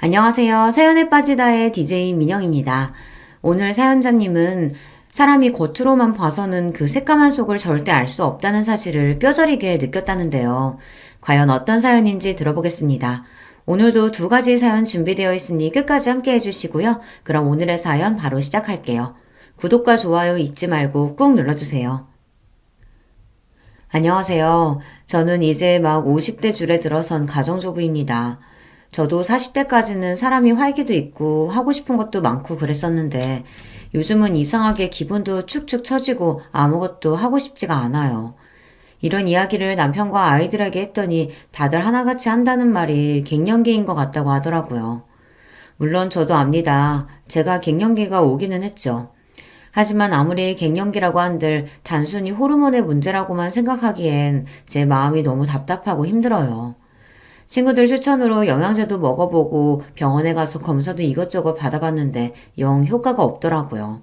안녕하세요. 사연에 빠지다의 DJ 민영입니다. 오늘 사연자님은 사람이 겉으로만 봐서는 그 새까만 속을 절대 알 수 없다는 사실을 뼈저리게 느꼈다는데요. 과연 어떤 사연인지 들어보겠습니다. 오늘도 두 가지 사연 준비되어 있으니 끝까지 함께 해주시고요. 그럼 오늘의 사연 바로 시작할게요. 구독과 좋아요 잊지 말고 꾹 눌러주세요. 안녕하세요. 저는 이제 막 50대 줄에 들어선 가정주부입니다. 저도 40대까지는 사람이 활기도 있고 하고 싶은 것도 많고 그랬었는데 요즘은 이상하게 기분도 축축 처지고 아무것도 하고 싶지가 않아요. 이런 이야기를 남편과 아이들에게 했더니 다들 하나같이 한다는 말이 갱년기인 것 같다고 하더라고요. 물론 저도 압니다. 제가 갱년기가 오기는 했죠. 하지만 아무리 갱년기라고 한들 단순히 호르몬의 문제라고만 생각하기엔 제 마음이 너무 답답하고 힘들어요. 친구들 추천으로 영양제도 먹어보고 병원에 가서 검사도 이것저것 받아봤는데 영 효과가 없더라고요.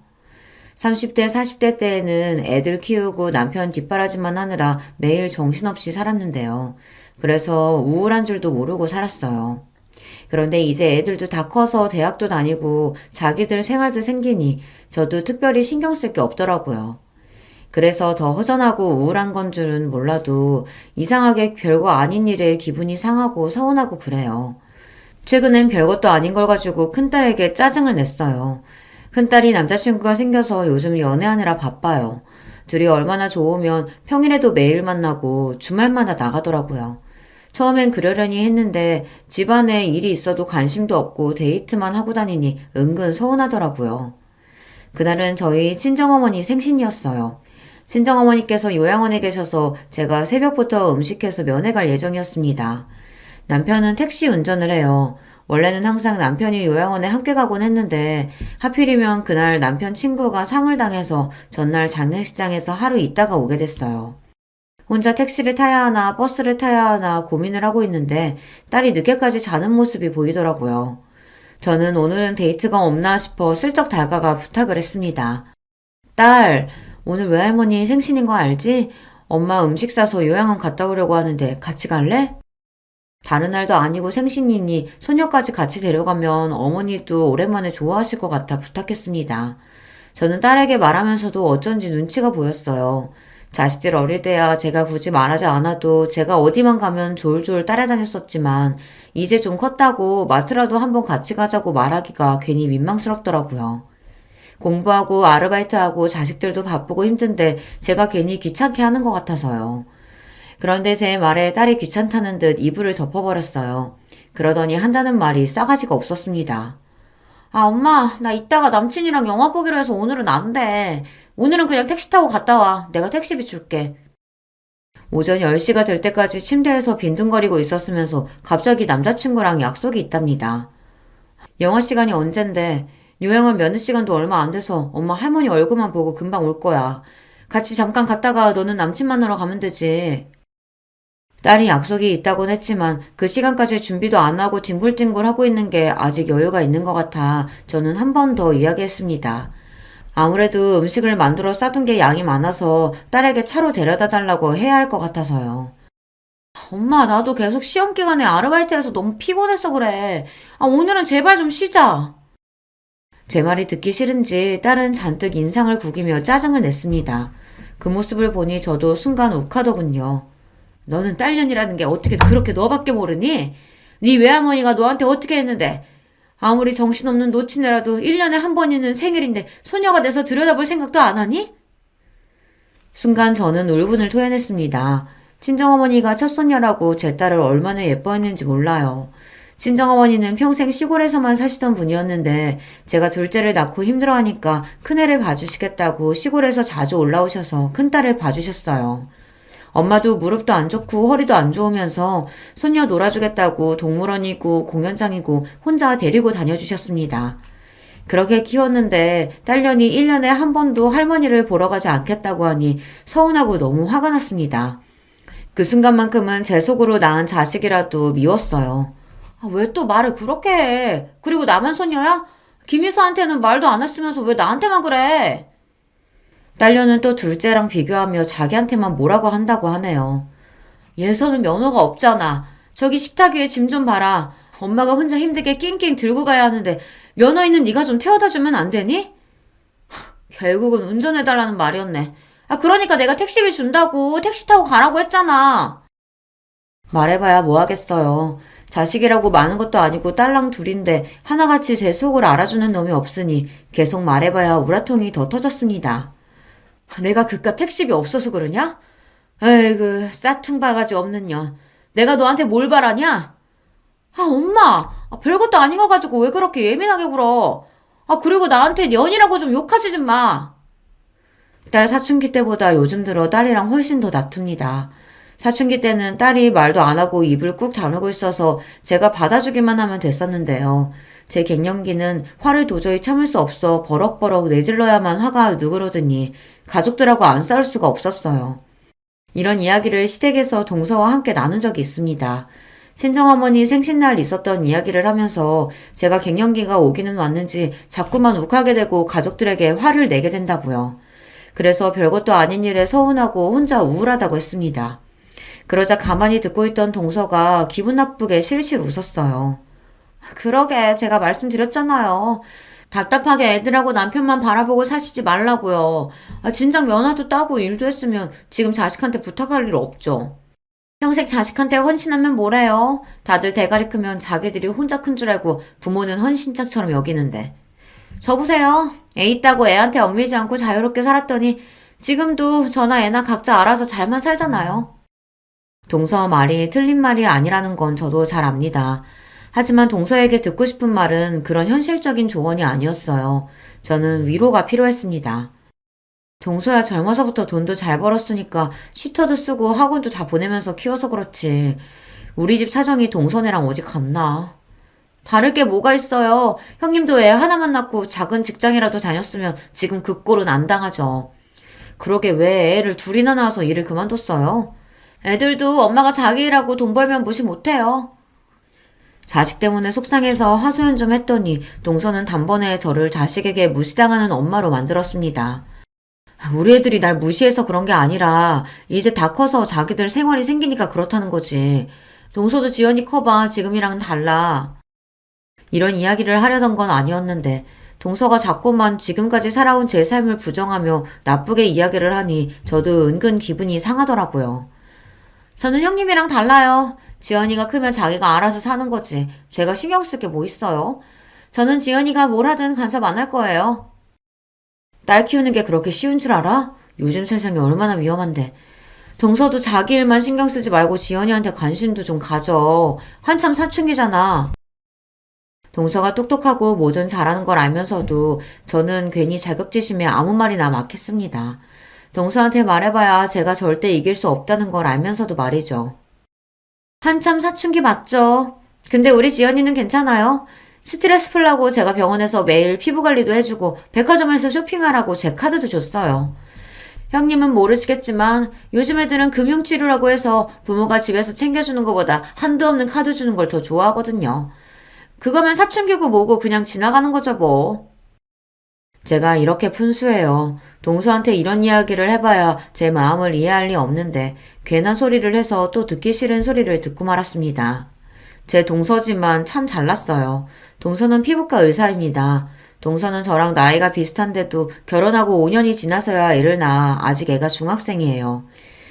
30대, 40대 때에는 애들 키우고 남편 뒷바라지만 하느라 매일 정신없이 살았는데요. 그래서 우울한 줄도 모르고 살았어요. 그런데 이제 애들도 다 커서 대학도 다니고 자기들 생활도 생기니 저도 특별히 신경 쓸 게 없더라고요. 그래서 더 허전하고 우울한 건 줄은 몰라도 이상하게 별거 아닌 일에 기분이 상하고 서운하고 그래요. 최근엔 별것도 아닌 걸 가지고 큰딸에게 짜증을 냈어요. 큰딸이 남자친구가 생겨서 요즘 연애하느라 바빠요. 둘이 얼마나 좋으면 평일에도 매일 만나고 주말마다 나가더라고요. 처음엔 그러려니 했는데 집안에 일이 있어도 관심도 없고 데이트만 하고 다니니 은근 서운하더라고요. 그날은 저희 친정어머니 생신이었어요. 친정어머니께서 요양원에 계셔서 제가 새벽부터 음식해서 면회 갈 예정이었습니다. 남편은 택시 운전을 해요. 원래는 항상 남편이 요양원에 함께 가곤 했는데 하필이면 그날 남편 친구가 상을 당해서 전날 장례식장에서 하루 있다가 오게 됐어요. 혼자 택시를 타야 하나 버스를 타야 하나 고민을 하고 있는데 딸이 늦게까지 자는 모습이 보이더라고요. 저는 오늘은 데이트가 없나 싶어 슬쩍 다가가 부탁을 했습니다. 딸, 오늘 외할머니 생신인 거 알지? 엄마 음식 싸서 요양원 갔다 오려고 하는데 같이 갈래? 다른 날도 아니고 생신이니 소녀까지 같이 데려가면 어머니도 오랜만에 좋아하실 것 같아 부탁했습니다. 저는 딸에게 말하면서도 어쩐지 눈치가 보였어요. 자식들 어릴 때야 제가 굳이 말하지 않아도 제가 어디만 가면 졸졸 따라다녔었지만 이제 좀 컸다고 마트라도 한번 같이 가자고 말하기가 괜히 민망스럽더라고요. 공부하고 아르바이트하고 자식들도 바쁘고 힘든데 제가 괜히 귀찮게 하는 것 같아서요. 그런데 제 말에 딸이 귀찮다는 듯 이불을 덮어버렸어요. 그러더니 한다는 말이 싸가지가 없었습니다. 아, 엄마, 나 이따가 남친이랑 영화 보기로 해서 오늘은 안 돼. 오늘은 그냥 택시 타고 갔다 와. 내가 택시비 줄게. 오전 10시가 될 때까지 침대에서 빈둥거리고 있었으면서 갑자기 남자친구랑 약속이 있답니다. 영화 시간이 언젠데 요양원 면회 시간도 얼마 안 돼서 엄마 할머니 얼굴만 보고 금방 올 거야. 같이 잠깐 갔다가 너는 남친 만나러 가면 되지. 딸이 약속이 있다곤 했지만 그 시간까지 준비도 안 하고 뒹굴뒹굴 하고 있는 게 아직 여유가 있는 것 같아 저는 한 번 더 이야기했습니다. 아무래도 음식을 만들어 싸둔 게 양이 많아서 딸에게 차로 데려다 달라고 해야 할 것 같아서요. 엄마, 나도 계속 시험 기간에 아르바이트해서 너무 피곤해서 그래. 아, 오늘은 제발 좀 쉬자. 제 말이 듣기 싫은지 딸은 잔뜩 인상을 구기며 짜증을 냈습니다. 그 모습을 보니 저도 순간 욱하더군요. 너는 딸년이라는 게 어떻게 그렇게 너밖에 모르니? 네 외할머니가 너한테 어떻게 했는데? 아무리 정신없는 노치네라도 1년에 한 번이는 생일인데 소녀가 돼서 들여다볼 생각도 안 하니? 순간 저는 울분을 토해냈습니다. 친정어머니가 첫손녀라고 제 딸을 얼마나 예뻐했는지 몰라요. 친정어머니는 평생 시골에서만 사시던 분이었는데 제가 둘째를 낳고 힘들어하니까 큰애를 봐주시겠다고 시골에서 자주 올라오셔서 큰딸을 봐주셨어요. 엄마도 무릎도 안 좋고 허리도 안 좋으면서 손녀 놀아주겠다고 동물원이고 공연장이고 혼자 데리고 다녀주셨습니다. 그렇게 키웠는데 딸년이 1년에 한 번도 할머니를 보러 가지 않겠다고 하니 서운하고 너무 화가 났습니다. 그 순간만큼은 제 속으로 낳은 자식이라도 미웠어요. 아, 왜 또 말을 그렇게 해? 그리고 나만 손녀야? 김희수한테는 말도 안 했으면서 왜 나한테만 그래? 딸녀는 또 둘째랑 비교하며 자기한테만 뭐라고 한다고 하네요. 예서는 면허가 없잖아. 저기 식탁 위에 짐 좀 봐라. 엄마가 혼자 힘들게 낑낑 들고 가야 하는데 면허 있는 네가 좀 태워다 주면 안 되니? 결국은 운전해달라는 말이었네. 그러니까 내가 택시비 준다고 택시 타고 가라고 했잖아. 말해봐야 뭐 하겠어요. 자식이라고 많은 것도 아니고 딸랑 둘인데 하나같이 제 속을 알아주는 놈이 없으니 계속 말해봐야 우라통이 더 터졌습니다. 내가 그깟 택시비 없어서 그러냐? 에이그 싸퉁바가지 없는 년. 내가 너한테 뭘 바라냐? 엄마! 별것도 아닌 거 가지고 왜 그렇게 예민하게 굴어? 그리고 나한테 년이라고 좀 욕하지 좀 마. 딸 사춘기 때보다 요즘 들어 딸이랑 훨씬 더 다툽니다. 사춘기 때는 딸이 말도 안 하고 입을 꾹 다물고 있어서 제가 받아주기만 하면 됐었는데요. 제 갱년기는 화를 도저히 참을 수 없어 버럭버럭 내질러야만 화가 누그러드니 가족들하고 안 싸울 수가 없었어요. 이런 이야기를 시댁에서 동서와 함께 나눈 적이 있습니다. 친정어머니 생신날 있었던 이야기를 하면서 제가 갱년기가 오기는 왔는지 자꾸만 욱하게 되고 가족들에게 화를 내게 된다고요. 그래서 별것도 아닌 일에 서운하고 혼자 우울하다고 했습니다. 그러자 가만히 듣고 있던 동서가 기분 나쁘게 실실 웃었어요. 그러게 제가 말씀드렸잖아요. 답답하게 애들하고 남편만 바라보고 사시지 말라고요. 진작 면허도 따고 일도 했으면 지금 자식한테 부탁할 일 없죠. 평생 자식한테 헌신하면 뭐래요? 다들 대가리 크면 자기들이 혼자 큰 줄 알고 부모는 헌신짝처럼 여기는데. 저 보세요. 애 있다고 애한테 얽매이지 않고 자유롭게 살았더니 지금도 저나 애나 각자 알아서 잘만 살잖아요. 동서 말이 틀린 말이 아니라는 건 저도 잘 압니다. 하지만 동서에게 듣고 싶은 말은 그런 현실적인 조언이 아니었어요. 저는 위로가 필요했습니다. 동서야 젊어서부터 돈도 잘 벌었으니까 슈터도 쓰고 학원도 다 보내면서 키워서 그렇지. 우리 집 사정이 동서네랑 어디 같나. 다를 게 뭐가 있어요. 형님도 애 하나만 낳고 작은 직장이라도 다녔으면 지금 그 꼴은 안 당하죠. 그러게 왜 애를 둘이나 낳아서 일을 그만뒀어요? 애들도 엄마가 자기 일하고 돈 벌면 무시 못해요. 자식 때문에 속상해서 하소연 좀 했더니 동서는 단번에 저를 자식에게 무시당하는 엄마로 만들었습니다. 우리 애들이 날 무시해서 그런 게 아니라 이제 다 커서 자기들 생활이 생기니까 그렇다는 거지. 동서도 지연이 커봐. 지금이랑은 달라. 이런 이야기를 하려던 건 아니었는데 동서가 자꾸만 지금까지 살아온 제 삶을 부정하며 나쁘게 이야기를 하니 저도 은근 기분이 상하더라고요. 저는 형님이랑 달라요. 지연이가 크면 자기가 알아서 사는 거지. 제가 신경 쓸 게 뭐 있어요? 저는 지연이가 뭘 하든 간섭 안 할 거예요. 딸 키우는 게 그렇게 쉬운 줄 알아? 요즘 세상이 얼마나 위험한데. 동서도 자기 일만 신경 쓰지 말고 지연이한테 관심도 좀 가져. 한참 사춘기잖아. 동서가 똑똑하고 뭐든 잘하는 걸 알면서도 저는 괜히 자격지심에 아무 말이나 막 했습니다. 동서한테 말해봐야 제가 절대 이길 수 없다는 걸 알면서도 말이죠. 한참 사춘기 맞죠? 근데 우리 지연이는 괜찮아요. 스트레스 풀라고 제가 병원에서 매일 피부관리도 해주고 백화점에서 쇼핑하라고 제 카드도 줬어요. 형님은 모르시겠지만 요즘 애들은 금융치료라고 해서 부모가 집에서 챙겨주는 것보다 한도 없는 카드 주는 걸 더 좋아하거든요. 그거면 사춘기고 뭐고 그냥 지나가는 거죠 뭐. 제가 이렇게 푼수해요. 동서한테 이런 이야기를 해봐야 제 마음을 이해할 리 없는데 괜한 소리를 해서 또 듣기 싫은 소리를 듣고 말았습니다. 제 동서지만 참 잘났어요. 동서는 피부과 의사입니다. 동서는 저랑 나이가 비슷한데도 결혼하고 5년이 지나서야 애를 낳아 아직 애가 중학생이에요.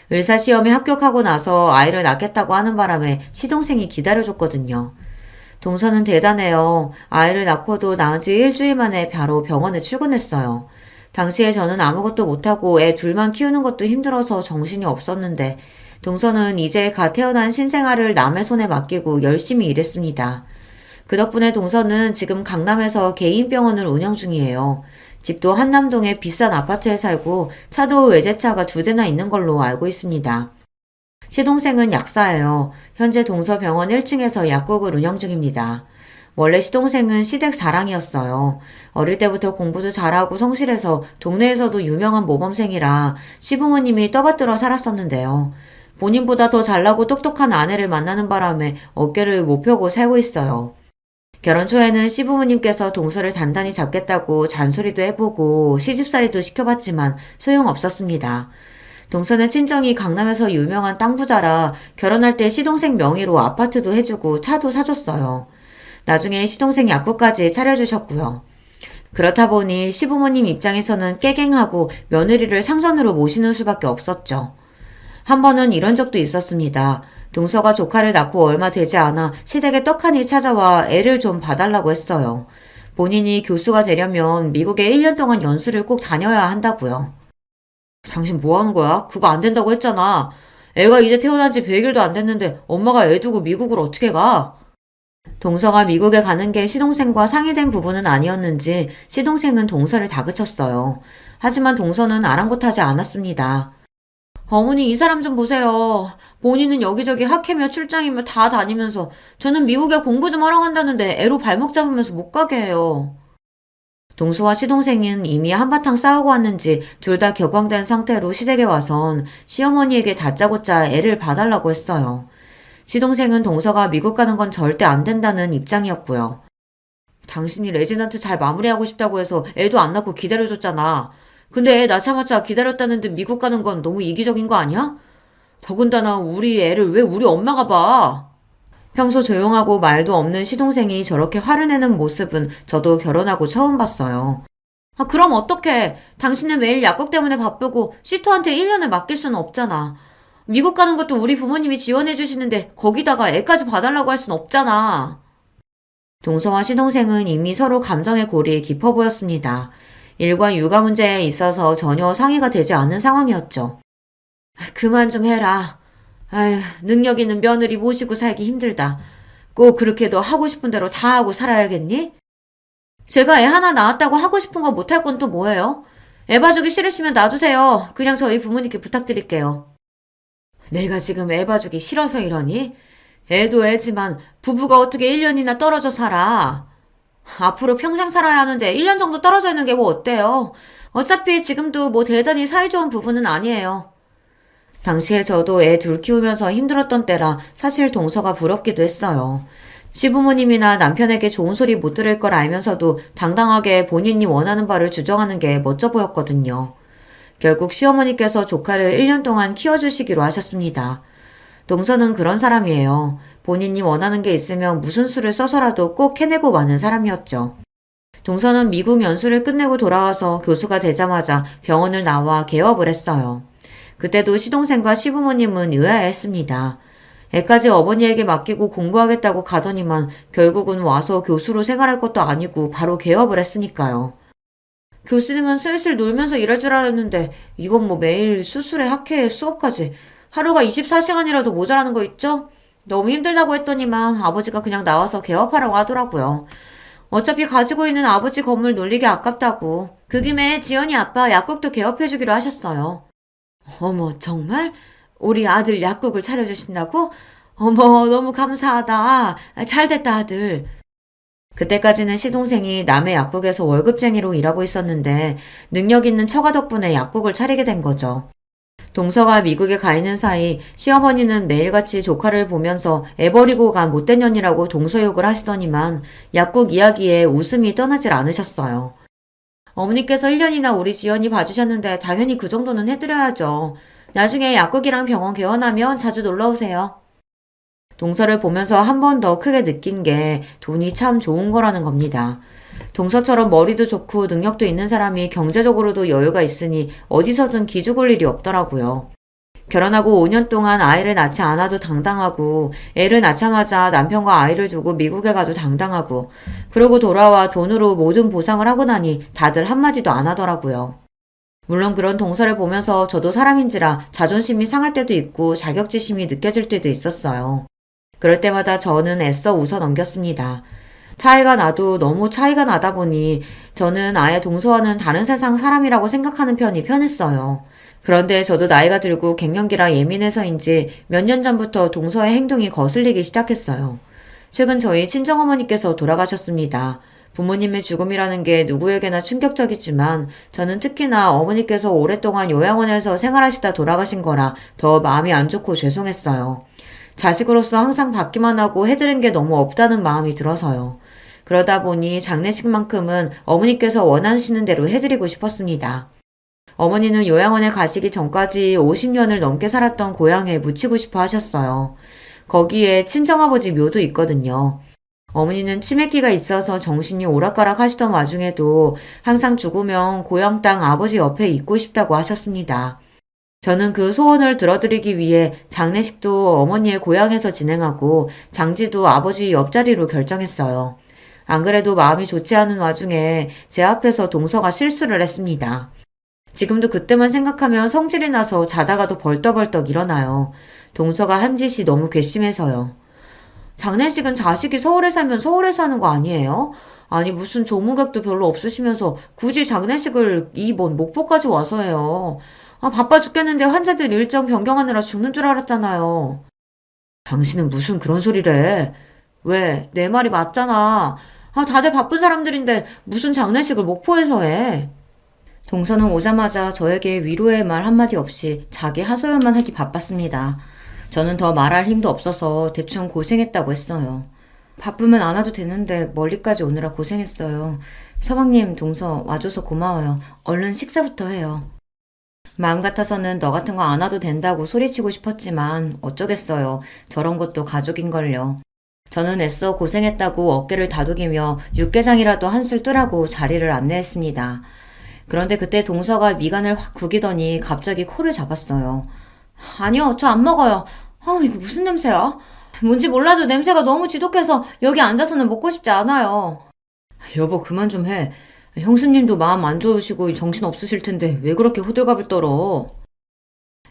의사 시험에 합격하고 나서 아이를 낳겠다고 하는 바람에 시동생이 기다려줬거든요. 동서는 대단해요. 아이를 낳고도 낳은 지 일주일 만에 바로 병원에 출근했어요. 당시에 저는 아무것도 못하고 애 둘만 키우는 것도 힘들어서 정신이 없었는데 동서는 이제 갓 태어난 신생아를 남의 손에 맡기고 열심히 일했습니다. 그 덕분에 동서는 지금 강남에서 개인 병원을 운영 중이에요. 집도 한남동의 비싼 아파트에 살고 차도 외제차가 2대나 있는 걸로 알고 있습니다. 시동생은 약사예요. 현재 동서병원 1층에서 약국을 운영 중입니다. 원래 시동생은 시댁 자랑이었어요. 어릴 때부터 공부도 잘하고 성실해서 동네에서도 유명한 모범생이라 시부모님이 떠받들어 살았었는데요. 본인보다 더 잘나고 똑똑한 아내를 만나는 바람에 어깨를 못 펴고 살고 있어요. 결혼 초에는 시부모님께서 동서를 단단히 잡겠다고 잔소리도 해보고 시집살이도 시켜봤지만 소용없었습니다. 동서는 친정이 강남에서 유명한 땅 부자라 결혼할 때 시동생 명의로 아파트도 해주고 차도 사줬어요. 나중에 시동생 약국까지 차려주셨고요. 그렇다 보니 시부모님 입장에서는 깨갱하고 며느리를 상선으로 모시는 수밖에 없었죠. 한 번은 이런 적도 있었습니다. 동서가 조카를 낳고 얼마 되지 않아 시댁에 떡하니 찾아와 애를 좀 봐달라고 했어요. 본인이 교수가 되려면 미국에 1년 동안 연수를 꼭 다녀야 한다고요. 당신 뭐 하는 거야? 그거 안 된다고 했잖아. 애가 이제 태어난 지 100일도 안 됐는데 엄마가 애 두고 미국을 어떻게 가? 동서가 미국에 가는 게 시동생과 상의된 부분은 아니었는지 시동생은 동서를 다그쳤어요. 하지만 동서는 아랑곳하지 않았습니다. 어머니 이 사람 좀 보세요. 본인은 여기저기 학회며 출장이며 다 다니면서 저는 미국에 공부 좀 하러 간다는데 애로 발목 잡으면서 못 가게 해요. 동서와 시동생은 이미 한바탕 싸우고 왔는지 둘 다 격앙된 상태로 시댁에 와선 시어머니에게 다짜고짜 애를 봐달라고 했어요. 시동생은 동서가 미국 가는 건 절대 안 된다는 입장이었고요. 당신이 레지던트 잘 마무리하고 싶다고 해서 애도 안 낳고 기다려줬잖아. 근데 애 낳자마자 기다렸다는 듯 미국 가는 건 너무 이기적인 거 아니야? 더군다나 우리 애를 왜 우리 엄마가 봐? 평소 조용하고 말도 없는 시동생이 저렇게 화를 내는 모습은 저도 결혼하고 처음 봤어요. 그럼 어떡해. 당신은 매일 약국 때문에 바쁘고 시토한테 1년을 맡길 수는 없잖아. 미국 가는 것도 우리 부모님이 지원해 주시는데 거기다가 애까지 봐달라고 할 순 없잖아. 동서와 시동생은 이미 서로 감정의 골이 깊어 보였습니다. 일과 육아 문제에 있어서 전혀 상의가 되지 않은 상황이었죠. 그만 좀 해라. 아휴, 능력 있는 며느리 모시고 살기 힘들다. 꼭 그렇게 너 하고 싶은 대로 다 하고 살아야겠니? 제가 애 하나 낳았다고 하고 싶은 거 못할 건 또 뭐예요? 애 봐주기 싫으시면 놔두세요. 그냥 저희 부모님께 부탁드릴게요. 내가 지금 애 봐주기 싫어서 이러니? 애도 애지만 부부가 어떻게 1년이나 떨어져 살아? 앞으로 평생 살아야 하는데 1년 정도 떨어져 있는 게 뭐 어때요? 어차피 지금도 뭐 대단히 사이좋은 부부는 아니에요. 당시에 저도 애 둘 키우면서 힘들었던 때라 사실 동서가 부럽기도 했어요. 시부모님이나 남편에게 좋은 소리 못 들을 걸 알면서도 당당하게 본인이 원하는 바를 주장하는 게 멋져 보였거든요. 결국 시어머니께서 조카를 1년 동안 키워주시기로 하셨습니다. 동서는 그런 사람이에요. 본인이 원하는 게 있으면 무슨 수를 써서라도 꼭 해내고 마는 사람이었죠. 동서는 미국 연수를 끝내고 돌아와서 교수가 되자마자 병원을 나와 개업을 했어요. 그때도 시동생과 시부모님은 의아해했습니다. 애까지 어머니에게 맡기고 공부하겠다고 가더니만 결국은 와서 교수로 생활할 것도 아니고 바로 개업을 했으니까요. 교수님은 슬슬 놀면서 일할 줄 알았는데 이건 뭐 매일 수술에 학회에 수업까지 하루가 24시간이라도 모자라는 거 있죠? 너무 힘들다고 했더니만 아버지가 그냥 나와서 개업하라고 하더라고요. 어차피 가지고 있는 아버지 건물 놀리기 아깝다고. 그 김에 지연이 아빠 약국도 개업해주기로 하셨어요. 어머, 정말? 우리 아들 약국을 차려주신다고? 어머, 너무 감사하다. 잘됐다, 아들. 그때까지는 시동생이 남의 약국에서 월급쟁이로 일하고 있었는데 능력 있는 처가 덕분에 약국을 차리게 된 거죠. 동서가 미국에 가 있는 사이 시어머니는 매일같이 조카를 보면서 애 버리고 간 못된 년이라고 동서 욕을 하시더니만 약국 이야기에 웃음이 떠나질 않으셨어요. 어머니께서 1년이나 우리 지연이 봐주셨는데 당연히 그 정도는 해드려야죠. 나중에 약국이랑 병원 개원하면 자주 놀러오세요. 동서를 보면서 한 번 더 크게 느낀 게 돈이 참 좋은 거라는 겁니다. 동서처럼 머리도 좋고 능력도 있는 사람이 경제적으로도 여유가 있으니 어디서든 기죽을 일이 없더라고요. 결혼하고 5년 동안 아이를 낳지 않아도 당당하고 애를 낳자마자 남편과 아이를 두고 미국에 가도 당당하고 그러고 돌아와 돈으로 모든 보상을 하고 나니 다들 한마디도 안 하더라고요. 물론 그런 동서를 보면서 저도 사람인지라 자존심이 상할 때도 있고 자격지심이 느껴질 때도 있었어요. 그럴 때마다 저는 애써 웃어 넘겼습니다. 차이가 나도 너무 차이가 나다 보니 저는 아예 동서와는 다른 세상 사람이라고 생각하는 편이 편했어요. 그런데 저도 나이가 들고 갱년기라 예민해서인지 몇 년 전부터 동서의 행동이 거슬리기 시작했어요. 최근 저희 친정어머니께서 돌아가셨습니다. 부모님의 죽음이라는 게 누구에게나 충격적이지만 저는 특히나 어머니께서 오랫동안 요양원에서 생활하시다 돌아가신 거라 더 마음이 안 좋고 죄송했어요. 자식으로서 항상 받기만 하고 해드린 게 너무 없다는 마음이 들어서요. 그러다 보니 장례식만큼은 어머니께서 원하시는 대로 해드리고 싶었습니다. 어머니는 요양원에 가시기 전까지 50년을 넘게 살았던 고향에 묻히고 싶어 하셨어요. 거기에 친정아버지 묘도 있거든요. 어머니는 치매기가 있어서 정신이 오락가락 하시던 와중에도 항상 죽으면 고향 땅 아버지 옆에 있고 싶다고 하셨습니다. 저는 그 소원을 들어드리기 위해 장례식도 어머니의 고향에서 진행하고 장지도 아버지 옆자리로 결정했어요. 안 그래도 마음이 좋지 않은 와중에 제 앞에서 동서가 실수를 했습니다. 지금도 그때만 생각하면 성질이 나서 자다가도 벌떡벌떡 일어나요. 동서가 한 짓이 너무 괘씸해서요. 장례식은 자식이 서울에 살면 서울에 사는 거 아니에요? 아니 무슨 조문객도 별로 없으시면서 굳이 장례식을 이 먼 목포까지 와서 해요. 아 바빠 죽겠는데 환자들 일정 변경하느라 죽는 줄 알았잖아요. 당신은 무슨 그런 소리를 해? 왜? 내 말이 맞잖아. 아 다들 바쁜 사람들인데 무슨 장례식을 목포에서 해? 동서는 오자마자 저에게 위로의 말 한마디 없이 자기 하소연만 하기 바빴습니다. 저는 더 말할 힘도 없어서 대충 고생했다고 했어요. 바쁘면 안 와도 되는데 멀리까지 오느라 고생했어요. 서방님, 동서 와줘서 고마워요. 얼른 식사부터 해요. 마음 같아서는 너 같은 거 안 와도 된다고 소리치고 싶었지만 어쩌겠어요. 저런 것도 가족인걸요. 저는 애써 고생했다고 어깨를 다독이며 육개장이라도 한술 뜨라고 자리를 안내했습니다. 그런데 그때 동서가 미간을 확 구기더니 갑자기 코를 잡았어요. 아니요, 저 안 먹어요. 이거 무슨 냄새야? 뭔지 몰라도 냄새가 너무 지독해서 여기 앉아서는 먹고 싶지 않아요. 여보, 그만 좀 해. 형수님도 마음 안 좋으시고 정신 없으실 텐데 왜 그렇게 호들갑을 떨어?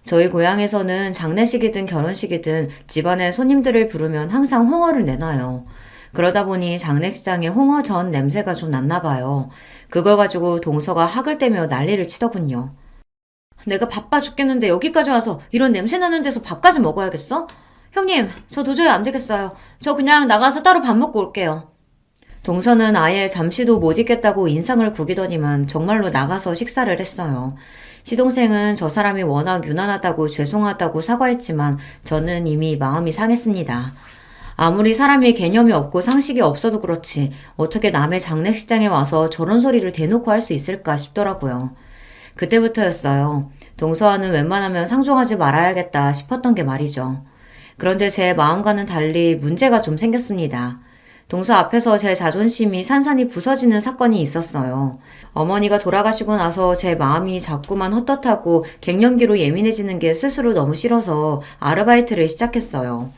저희 고향에서는 장례식이든 결혼식이든 집안에 손님들을 부르면 항상 홍어를 내놔요. 그러다 보니 장례식장에 홍어전 냄새가 좀 났나 봐요. 그걸 가지고 동서가 학을 떼며 난리를 치더군요. 내가 바빠 죽겠는데 여기까지 와서 이런 냄새 나는 데서 밥까지 먹어야겠어? 형님, 저 도저히 안 되겠어요. 저 그냥 나가서 따로 밥 먹고 올게요. 동서는 아예 잠시도 못 있겠다고 인상을 구기더니만 정말로 나가서 식사를 했어요. 시동생은 저 사람이 워낙 유난하다고 죄송하다고 사과했지만 저는 이미 마음이 상했습니다. 아무리 사람이 개념이 없고 상식이 없어도 그렇지 어떻게 남의 장례식장에 와서 저런 소리를 대놓고 할 수 있을까 싶더라고요. 그때부터였어요. 동서와는 웬만하면 상종하지 말아야겠다 싶었던 게 말이죠. 그런데 제 마음과는 달리 문제가 좀 생겼습니다. 동서 앞에서 제 자존심이 산산이 부서지는 사건이 있었어요. 어머니가 돌아가시고 나서 제 마음이 자꾸만 헛헛하고 갱년기로 예민해지는 게 스스로 너무 싫어서 아르바이트를 시작했어요.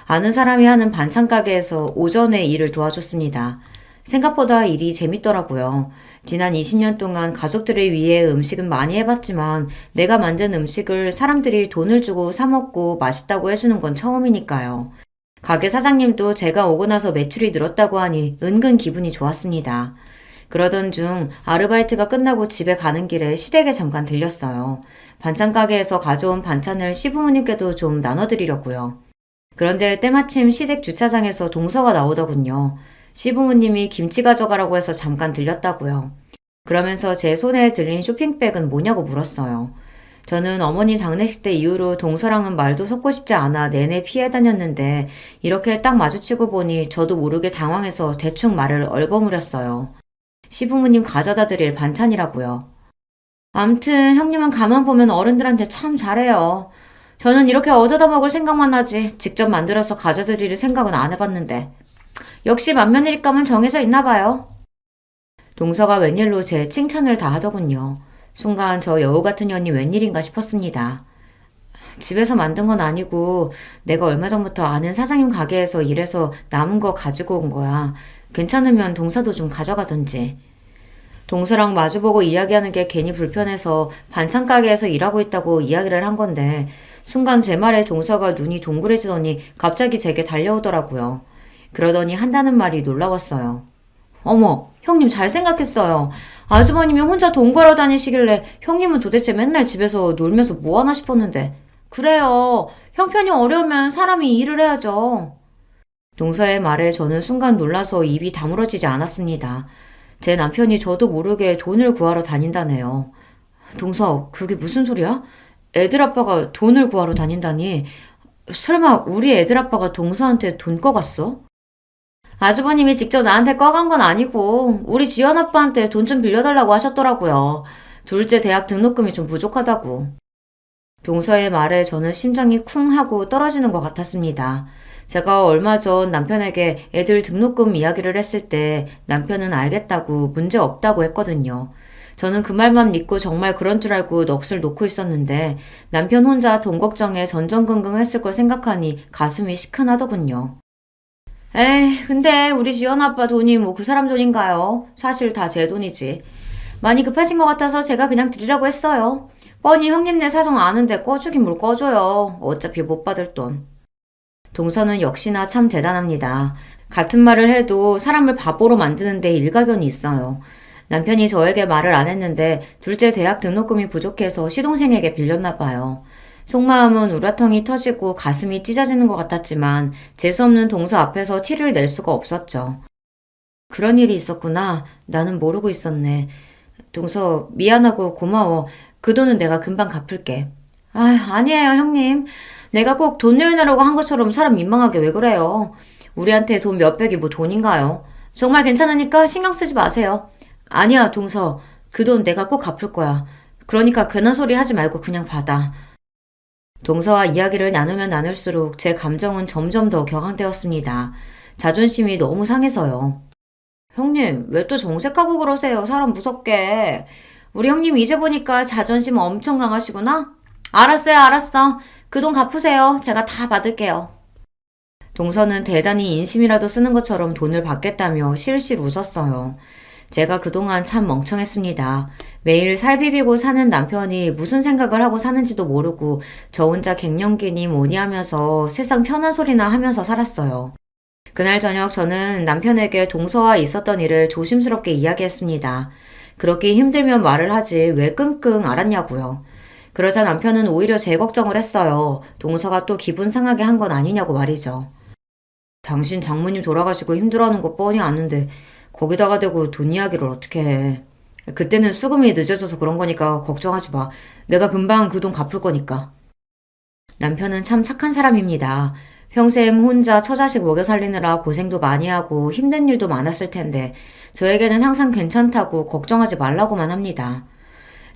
아는 사람이 하는 반찬 가게에서 오전에 일을 도와줬습니다. 생각보다 일이 재밌더라고요. 지난 20년 동안 가족들을 위해 음식은 많이 해봤지만 내가 만든 음식을 사람들이 돈을 주고 사 먹고 맛있다고 해주는 건 처음이니까요. 가게 사장님도 제가 오고 나서 매출이 늘었다고 하니 은근 기분이 좋았습니다. 그러던 중 아르바이트가 끝나고 집에 가는 길에 시댁에 잠깐 들렸어요. 반찬 가게에서 가져온 반찬을 시부모님께도 좀 나눠드리려고요. 그런데 때마침 시댁 주차장에서 동서가 나오더군요. 시부모님이 김치 가져가라고 해서 잠깐 들렸다고요. 그러면서 제 손에 들린 쇼핑백은 뭐냐고 물었어요. 저는 어머니 장례식 때 이후로 동서랑은 말도 섞고 싶지 않아 내내 피해 다녔는데 이렇게 딱 마주치고 보니 저도 모르게 당황해서 대충 말을 얼버무렸어요. 시부모님 가져다 드릴 반찬이라고요. 암튼 형님은 가만 보면 어른들한테 참 잘해요. 저는 이렇게 얻어다 먹을 생각만 하지 직접 만들어서 가져드릴 생각은 안 해봤는데. 역시 맏며느리감은 정해져 있나 봐요. 동서가 웬일로 제 칭찬을 다 하더군요. 순간 저 여우 같은 년이 웬일인가 싶었습니다. 집에서 만든 건 아니고 내가 얼마 전부터 아는 사장님 가게에서 일해서 남은 거 가지고 온 거야. 괜찮으면 동서도 좀 가져가던지. 동서랑 마주보고 이야기하는 게 괜히 불편해서 반찬 가게에서 일하고 있다고 이야기를 한 건데 순간 제 말에 동서가 눈이 동그래지더니 갑자기 제게 달려오더라고요. 그러더니 한다는 말이 놀라웠어요. 어머, 형님 잘 생각했어요. 아주버님이 혼자 돈 벌어 다니시길래 형님은 도대체 맨날 집에서 놀면서 뭐하나 싶었는데. 그래요. 형편이 어려우면 사람이 일을 해야죠. 동서의 말에 저는 순간 놀라서 입이 다물어지지 않았습니다. 제 남편이 저도 모르게 돈을 구하러 다닌다네요. 동서, 그게 무슨 소리야? 애들 아빠가 돈을 구하러 다닌다니. 설마 우리 애들 아빠가 동서한테 돈 꺼갔어? 아주버님이 직접 나한테 꺼간 건 아니고 우리 지연 아빠한테 돈 좀 빌려달라고 하셨더라고요. 둘째 대학 등록금이 좀 부족하다고. 동서의 말에 저는 심장이 쿵 하고 떨어지는 것 같았습니다. 제가 얼마 전 남편에게 애들 등록금 이야기를 했을 때 남편은 알겠다고 문제 없다고 했거든요. 저는 그 말만 믿고 정말 그런 줄 알고 넋을 놓고 있었는데 남편 혼자 돈 걱정에 전전긍긍했을 걸 생각하니 가슴이 시큰하더군요. 에이, 근데 우리 지연 아빠 돈이 뭐 그 사람 돈인가요? 사실 다 제 돈이지. 많이 급하신 것 같아서 제가 그냥 드리라고 했어요. 뻔히 형님네 사정 아는데 꺼주긴 뭘 꺼줘요. 어차피 못 받을 돈. 동서는 역시나 참 대단합니다. 같은 말을 해도 사람을 바보로 만드는데 일가견이 있어요. 남편이 저에게 말을 안 했는데 둘째 대학 등록금이 부족해서 시동생에게 빌렸나 봐요. 속마음은 우라통이 터지고 가슴이 찢어지는 것 같았지만 재수없는 동서 앞에서 티를 낼 수가 없었죠. 그런 일이 있었구나. 나는 모르고 있었네. 동서 미안하고 고마워. 그 돈은 내가 금방 갚을게. 아, 아니에요, 형님. 내가 꼭 돈 내놔라고 한 것처럼 사람 민망하게 왜 그래요? 우리한테 돈 몇백이 뭐 돈인가요? 정말 괜찮으니까 신경 쓰지 마세요. 아니야, 동서. 그 돈 내가 꼭 갚을 거야. 그러니까 괜한 소리 하지 말고 그냥 받아. 동서와 이야기를 나누면 나눌수록 제 감정은 점점 더 격앙되었습니다. 자존심이 너무 상해서요. 형님, 왜 또 정색하고 그러세요? 사람 무섭게. 우리 형님 이제 보니까 자존심 엄청 강하시구나? 알았어요, 알았어. 그 돈 갚으세요. 제가 다 받을게요. 동서는 대단히 인심이라도 쓰는 것처럼 돈을 받겠다며 실실 웃었어요. 제가 그동안 참 멍청했습니다. 매일 살 비비고 사는 남편이 무슨 생각을 하고 사는지도 모르고 저 혼자 갱년기니 뭐니 하면서 세상 편한 소리나 하면서 살았어요. 그날 저녁 저는 남편에게 동서와 있었던 일을 조심스럽게 이야기했습니다. 그렇게 힘들면 말을 하지 왜 끙끙 앓았냐고요. 그러자 남편은 오히려 제 걱정을 했어요. 동서가 또 기분 상하게 한 건 아니냐고 말이죠. 당신 장모님 돌아가시고 힘들어하는 거 뻔히 아는데 거기다가 대고 돈 이야기를 어떻게 해. 그때는 수금이 늦어져서 그런 거니까 걱정하지 마. 내가 금방 그 돈 갚을 거니까. 남편은 참 착한 사람입니다. 평생 혼자 처자식 먹여 살리느라 고생도 많이 하고 힘든 일도 많았을 텐데 저에게는 항상 괜찮다고 걱정하지 말라고만 합니다.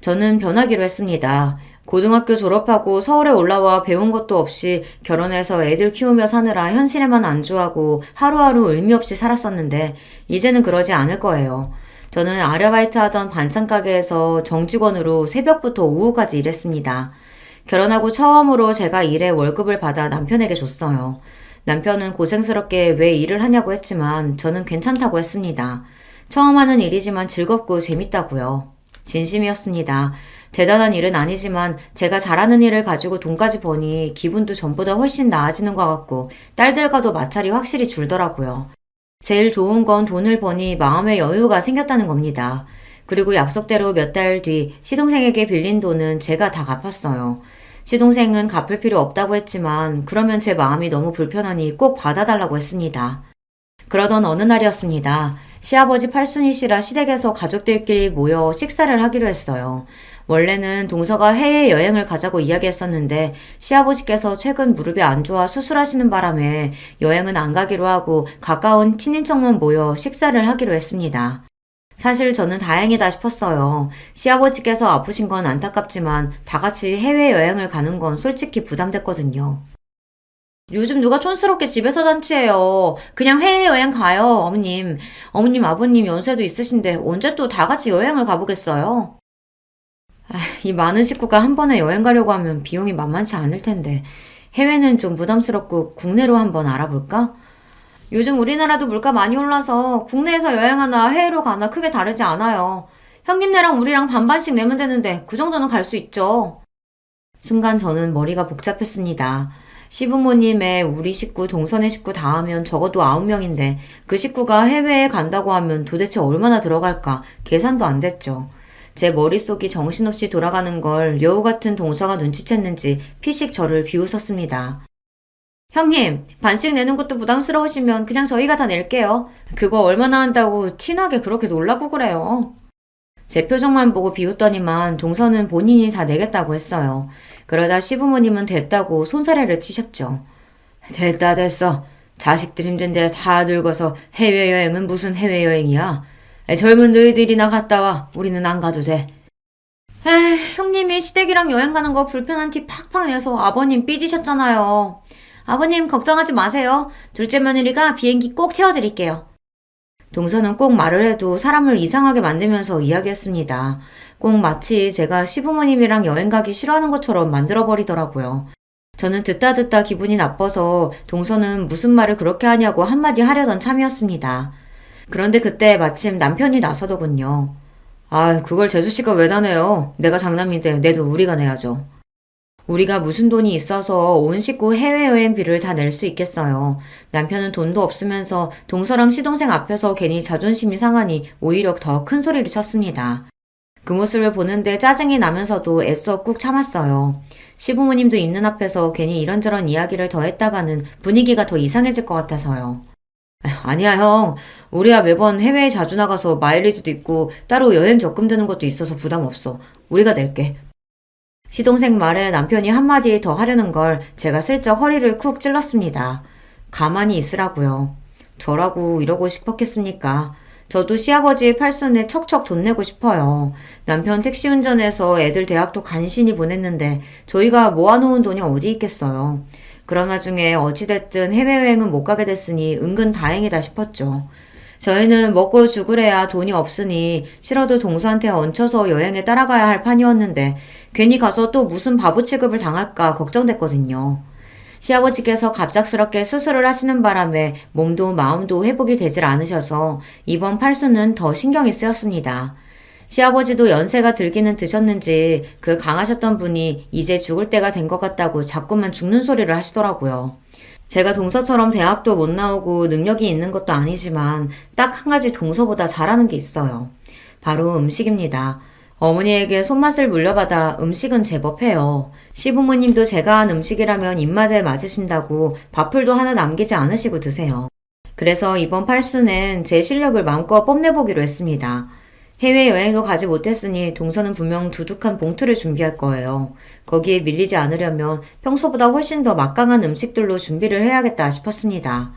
저는 변하기로 했습니다. 고등학교 졸업하고 서울에 올라와 배운 것도 없이 결혼해서 애들 키우며 사느라 현실에만 안주하고 하루하루 의미 없이 살았었는데 이제는 그러지 않을 거예요. 저는 아르바이트 하던 반찬 가게에서 정직원으로 새벽부터 오후까지 일했습니다. 결혼하고 처음으로 제가 일에 월급을 받아 남편에게 줬어요. 남편은 고생스럽게 왜 일을 하냐고 했지만 저는 괜찮다고 했습니다. 처음 하는 일이지만 즐겁고 재밌다고요. 진심이었습니다. 대단한 일은 아니지만 제가 잘하는 일을 가지고 돈까지 버니 기분도 전보다 훨씬 나아지는 것 같고 딸들과도 마찰이 확실히 줄더라고요. 제일 좋은 건 돈을 버니 마음의 여유가 생겼다는 겁니다. 그리고 약속대로 몇 달 뒤 시동생에게 빌린 돈은 제가 다 갚았어요. 시동생은 갚을 필요 없다고 했지만 그러면 제 마음이 너무 불편하니 꼭 받아달라고 했습니다. 그러던 어느 날이었습니다. 시아버지 팔순이시라 시댁에서 가족들끼리 모여 식사를 하기로 했어요. 원래는 동서가 해외여행을 가자고 이야기했었는데 시아버지께서 최근 무릎이 안 좋아 수술하시는 바람에 여행은 안 가기로 하고 가까운 친인척만 모여 식사를 하기로 했습니다. 사실 저는 다행이다 싶었어요. 시아버지께서 아프신 건 안타깝지만 다 같이 해외여행을 가는 건 솔직히 부담됐거든요. 요즘 누가 촌스럽게 집에서 잔치해요. 그냥 해외여행 가요, 어머님. 어머님, 아버님 연세도 있으신데 언제 또 다 같이 여행을 가보겠어요? 이 많은 식구가 한 번에 여행 가려고 하면 비용이 만만치 않을 텐데 해외는 좀 부담스럽고 국내로 한번 알아볼까? 요즘 우리나라도 물가 많이 올라서 국내에서 여행하나 해외로 가나 크게 다르지 않아요. 형님네랑 우리랑 반반씩 내면 되는데 그 정도는 갈 수 있죠. 순간 저는 머리가 복잡했습니다. 시부모님의 우리 식구, 동선의 식구 다 하면 적어도 9명인데 그 식구가 해외에 간다고 하면 도대체 얼마나 들어갈까 계산도 안 됐죠. 제 머릿속이 정신없이 돌아가는 걸 여우 같은 동서가 눈치챘는지 피식 저를 비웃었습니다. 형님, 반씩 내는 것도 부담스러우시면 그냥 저희가 다 낼게요. 그거 얼마나 한다고 티나게 그렇게 놀라고 그래요. 제 표정만 보고 비웃더니만 동서는 본인이 다 내겠다고 했어요. 그러다 시부모님은 됐다고 손사래를 치셨죠. 됐다 됐어. 자식들 힘든데 다 늙어서 해외여행은 무슨 해외여행이야. 젊은 너희들이나 갔다 와. 우리는 안 가도 돼. 형님이 시댁이랑 여행 가는 거 불편한 티 팍팍 내서 아버님 삐지셨잖아요. 아버님 걱정하지 마세요. 둘째 며느리가 비행기 꼭 태워드릴게요. 동서는 꼭 말을 해도 사람을 이상하게 만들면서 이야기했습니다. 꼭 마치 제가 시부모님이랑 여행 가기 싫어하는 것처럼 만들어버리더라고요. 저는 듣다 기분이 나빠서 동서는 무슨 말을 그렇게 하냐고 한마디 하려던 참이었습니다. 그런데 그때 마침 남편이 나서더군요. 아, 그걸 재수씨가 왜 다 내요? 내가 장남인데 내도 우리가 내야죠. 우리가 무슨 돈이 있어서 온 식구 해외여행비를 다 낼 수 있겠어요. 남편은 돈도 없으면서 동서랑 시동생 앞에서 괜히 자존심이 상하니 오히려 더 큰 소리를 쳤습니다. 그 모습을 보는데 짜증이 나면서도 애써 꾹 참았어요. 시부모님도 있는 앞에서 괜히 이런저런 이야기를 더 했다가는 분위기가 더 이상해질 것 같아서요. 아니야, 형. 우리야 매번 해외에 자주 나가서 마일리지도 있고 따로 여행 적금 드는 것도 있어서 부담 없어. 우리가 낼게. 시동생 말에 남편이 한마디 더 하려는 걸 제가 슬쩍 허리를 쿡 찔렀습니다. 가만히 있으라고요. 저라고 이러고 싶었겠습니까? 저도 시아버지 팔순에 척척 돈 내고 싶어요. 남편 택시 운전해서 애들 대학도 간신히 보냈는데 저희가 모아놓은 돈이 어디 있겠어요. 그런 와중에 어찌됐든 해외여행은 못 가게 됐으니 은근 다행이다 싶었죠. 저희는 먹고 죽으래야 돈이 없으니 싫어도 동서한테 얹혀서 여행에 따라가야 할 판이었는데 괜히 가서 또 무슨 바보 취급을 당할까 걱정됐거든요. 시아버지께서 갑작스럽게 수술을 하시는 바람에 몸도 마음도 회복이 되질 않으셔서 이번 팔수는 더 신경이 쓰였습니다. 시아버지도 연세가 들기는 드셨는지 그 강하셨던 분이 이제 죽을 때가 된 것 같다고 자꾸만 죽는 소리를 하시더라고요. 제가 동서처럼 대학도 못 나오고 능력이 있는 것도 아니지만 딱 한 가지 동서보다 잘하는 게 있어요. 바로 음식입니다. 어머니에게 손맛을 물려받아 음식은 제법 해요. 시부모님도 제가 한 음식이라면 입맛에 맞으신다고 밥풀도 하나 남기지 않으시고 드세요. 그래서 이번 팔순엔 제 실력을 마음껏 뽐내보기로 했습니다. 해외여행도 가지 못했으니 동서는 분명 두둑한 봉투를 준비할 거예요. 거기에 밀리지 않으려면 평소보다 훨씬 더 막강한 음식들로 준비를 해야겠다 싶었습니다.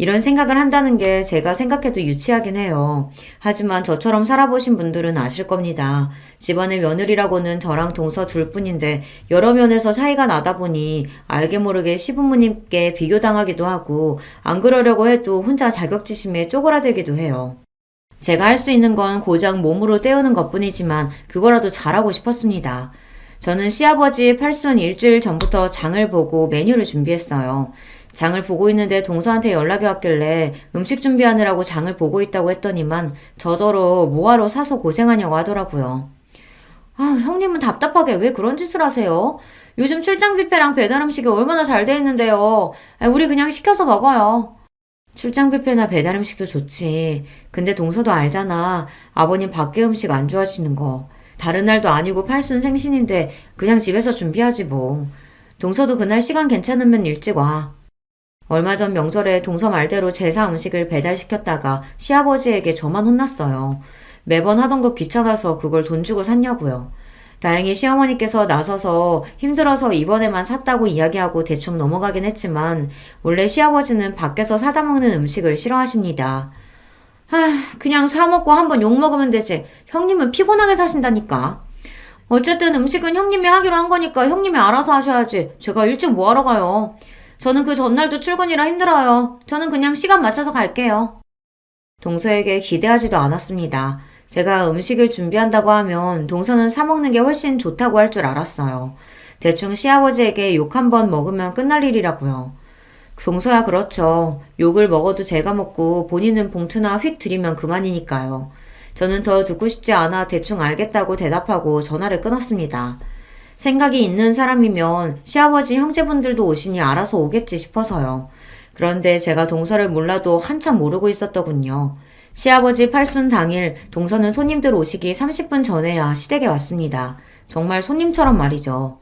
이런 생각을 한다는 게 제가 생각해도 유치하긴 해요. 하지만 저처럼 살아보신 분들은 아실 겁니다. 집안의 며느리라고는 저랑 동서 둘뿐인데 여러 면에서 차이가 나다 보니 알게 모르게 시부모님께 비교당하기도 하고 안 그러려고 해도 혼자 자격지심에 쪼그라들기도 해요. 제가 할 수 있는 건 고작 몸으로 때우는 것뿐이지만 그거라도 잘하고 싶었습니다. 저는 시아버지 팔순 일주일 전부터 장을 보고 메뉴를 준비했어요. 장을 보고 있는데 동서한테 연락이 왔길래 음식 준비하느라고 장을 보고 있다고 했더니만 저더러 뭐하러 사서 고생하냐고 하더라고요. 아, 형님은 답답하게 왜 그런 짓을 하세요? 요즘 출장 뷔페랑 배달 음식이 얼마나 잘 돼 있는데요. 우리 그냥 시켜서 먹어요. 출장 뷔페나 배달 음식도 좋지. 근데 동서도 알잖아. 아버님 밖에 음식 안 좋아하시는 거. 다른 날도 아니고 팔순 생신인데 그냥 집에서 준비하지 뭐. 동서도 그날 시간 괜찮으면 일찍 와. 얼마 전 명절에 동서 말대로 제사 음식을 배달시켰다가 시아버지에게 저만 혼났어요. 매번 하던 거 귀찮아서 그걸 돈 주고 샀냐고요. 다행히 시어머니께서 나서서 힘들어서 이번에만 샀다고 이야기하고 대충 넘어가긴 했지만 원래 시아버지는 밖에서 사다 먹는 음식을 싫어하십니다. 그냥 사 먹고 한번 욕 먹으면 되지. 형님은 피곤하게 사신다니까. 어쨌든 음식은 형님이 하기로 한 거니까 형님이 알아서 하셔야지. 제가 일찍 뭐하러 가요. 저는 그 전날도 출근이라 힘들어요. 저는 그냥 시간 맞춰서 갈게요. 동서에게 기대하지도 않았습니다. 제가 음식을 준비한다고 하면 동서는 사 먹는 게 훨씬 좋다고 할 줄 알았어요. 대충 시아버지에게 욕 한 번 먹으면 끝날 일이라고요. 동서야 그렇죠. 욕을 먹어도 제가 먹고 본인은 봉투나 휙 들이면 그만이니까요. 저는 더 듣고 싶지 않아 대충 알겠다고 대답하고 전화를 끊었습니다. 생각이 있는 사람이면 시아버지 형제분들도 오시니 알아서 오겠지 싶어서요. 그런데 제가 동서를 몰라도 한참 모르고 있었더군요. 시아버지 팔순 당일 동서는 손님들 오시기 30분 전에야 시댁에 왔습니다. 정말 손님처럼 말이죠.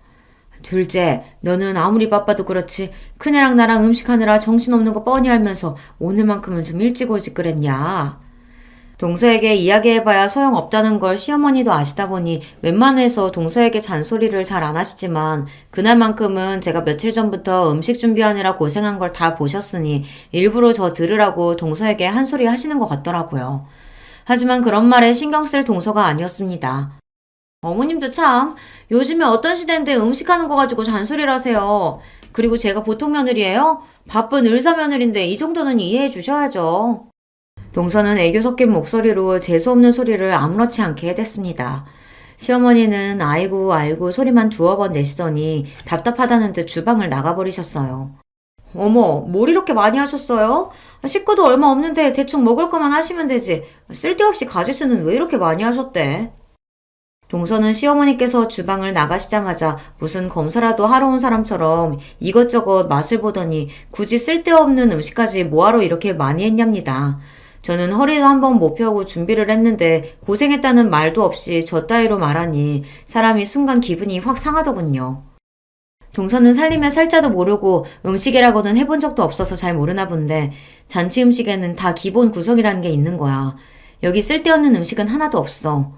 둘째, 너는 아무리 바빠도 그렇지 큰애랑 나랑 음식하느라 정신없는 거 뻔히 알면서 오늘만큼은 좀 일찍 오지 그랬냐. 동서에게 이야기해봐야 소용없다는 걸 시어머니도 아시다 보니 웬만해서 동서에게 잔소리를 잘 안 하시지만 그날만큼은 제가 며칠 전부터 음식 준비하느라 고생한 걸 다 보셨으니 일부러 저 들으라고 동서에게 한 소리 하시는 것 같더라고요. 하지만 그런 말에 신경 쓸 동서가 아니었습니다. 어머님도 참 요즘에 어떤 시대인데 음식하는 거 가지고 잔소리를 하세요. 그리고 제가 보통 며느리예요? 바쁜 의사 며느리인데 이 정도는 이해해 주셔야죠. 동서는 애교 섞인 목소리로 재수없는 소리를 아무렇지 않게 해댔습니다. 시어머니는 아이고 알고 소리만 두어 번 내시더니 답답하다는 듯 주방을 나가버리셨어요. 어머, 뭘 이렇게 많이 하셨어요? 식구도 얼마 없는데 대충 먹을 거만 하시면 되지. 쓸데없이 가짓수는 왜 이렇게 많이 하셨대? 동서는 시어머니께서 주방을 나가시자마자 무슨 검사라도 하러 온 사람처럼 이것저것 맛을 보더니 굳이 쓸데없는 음식까지 뭐하러 이렇게 많이 했냐입니다. 저는 허리도 한번 못 펴고 준비를 했는데 고생했다는 말도 없이 저 따위로 말하니 사람이 순간 기분이 확 상하더군요. 동서는 살림의 살자도 모르고 음식이라고는 해본 적도 없어서 잘 모르나 본데 잔치 음식에는 다 기본 구성이라는 게 있는 거야. 여기 쓸데없는 음식은 하나도 없어.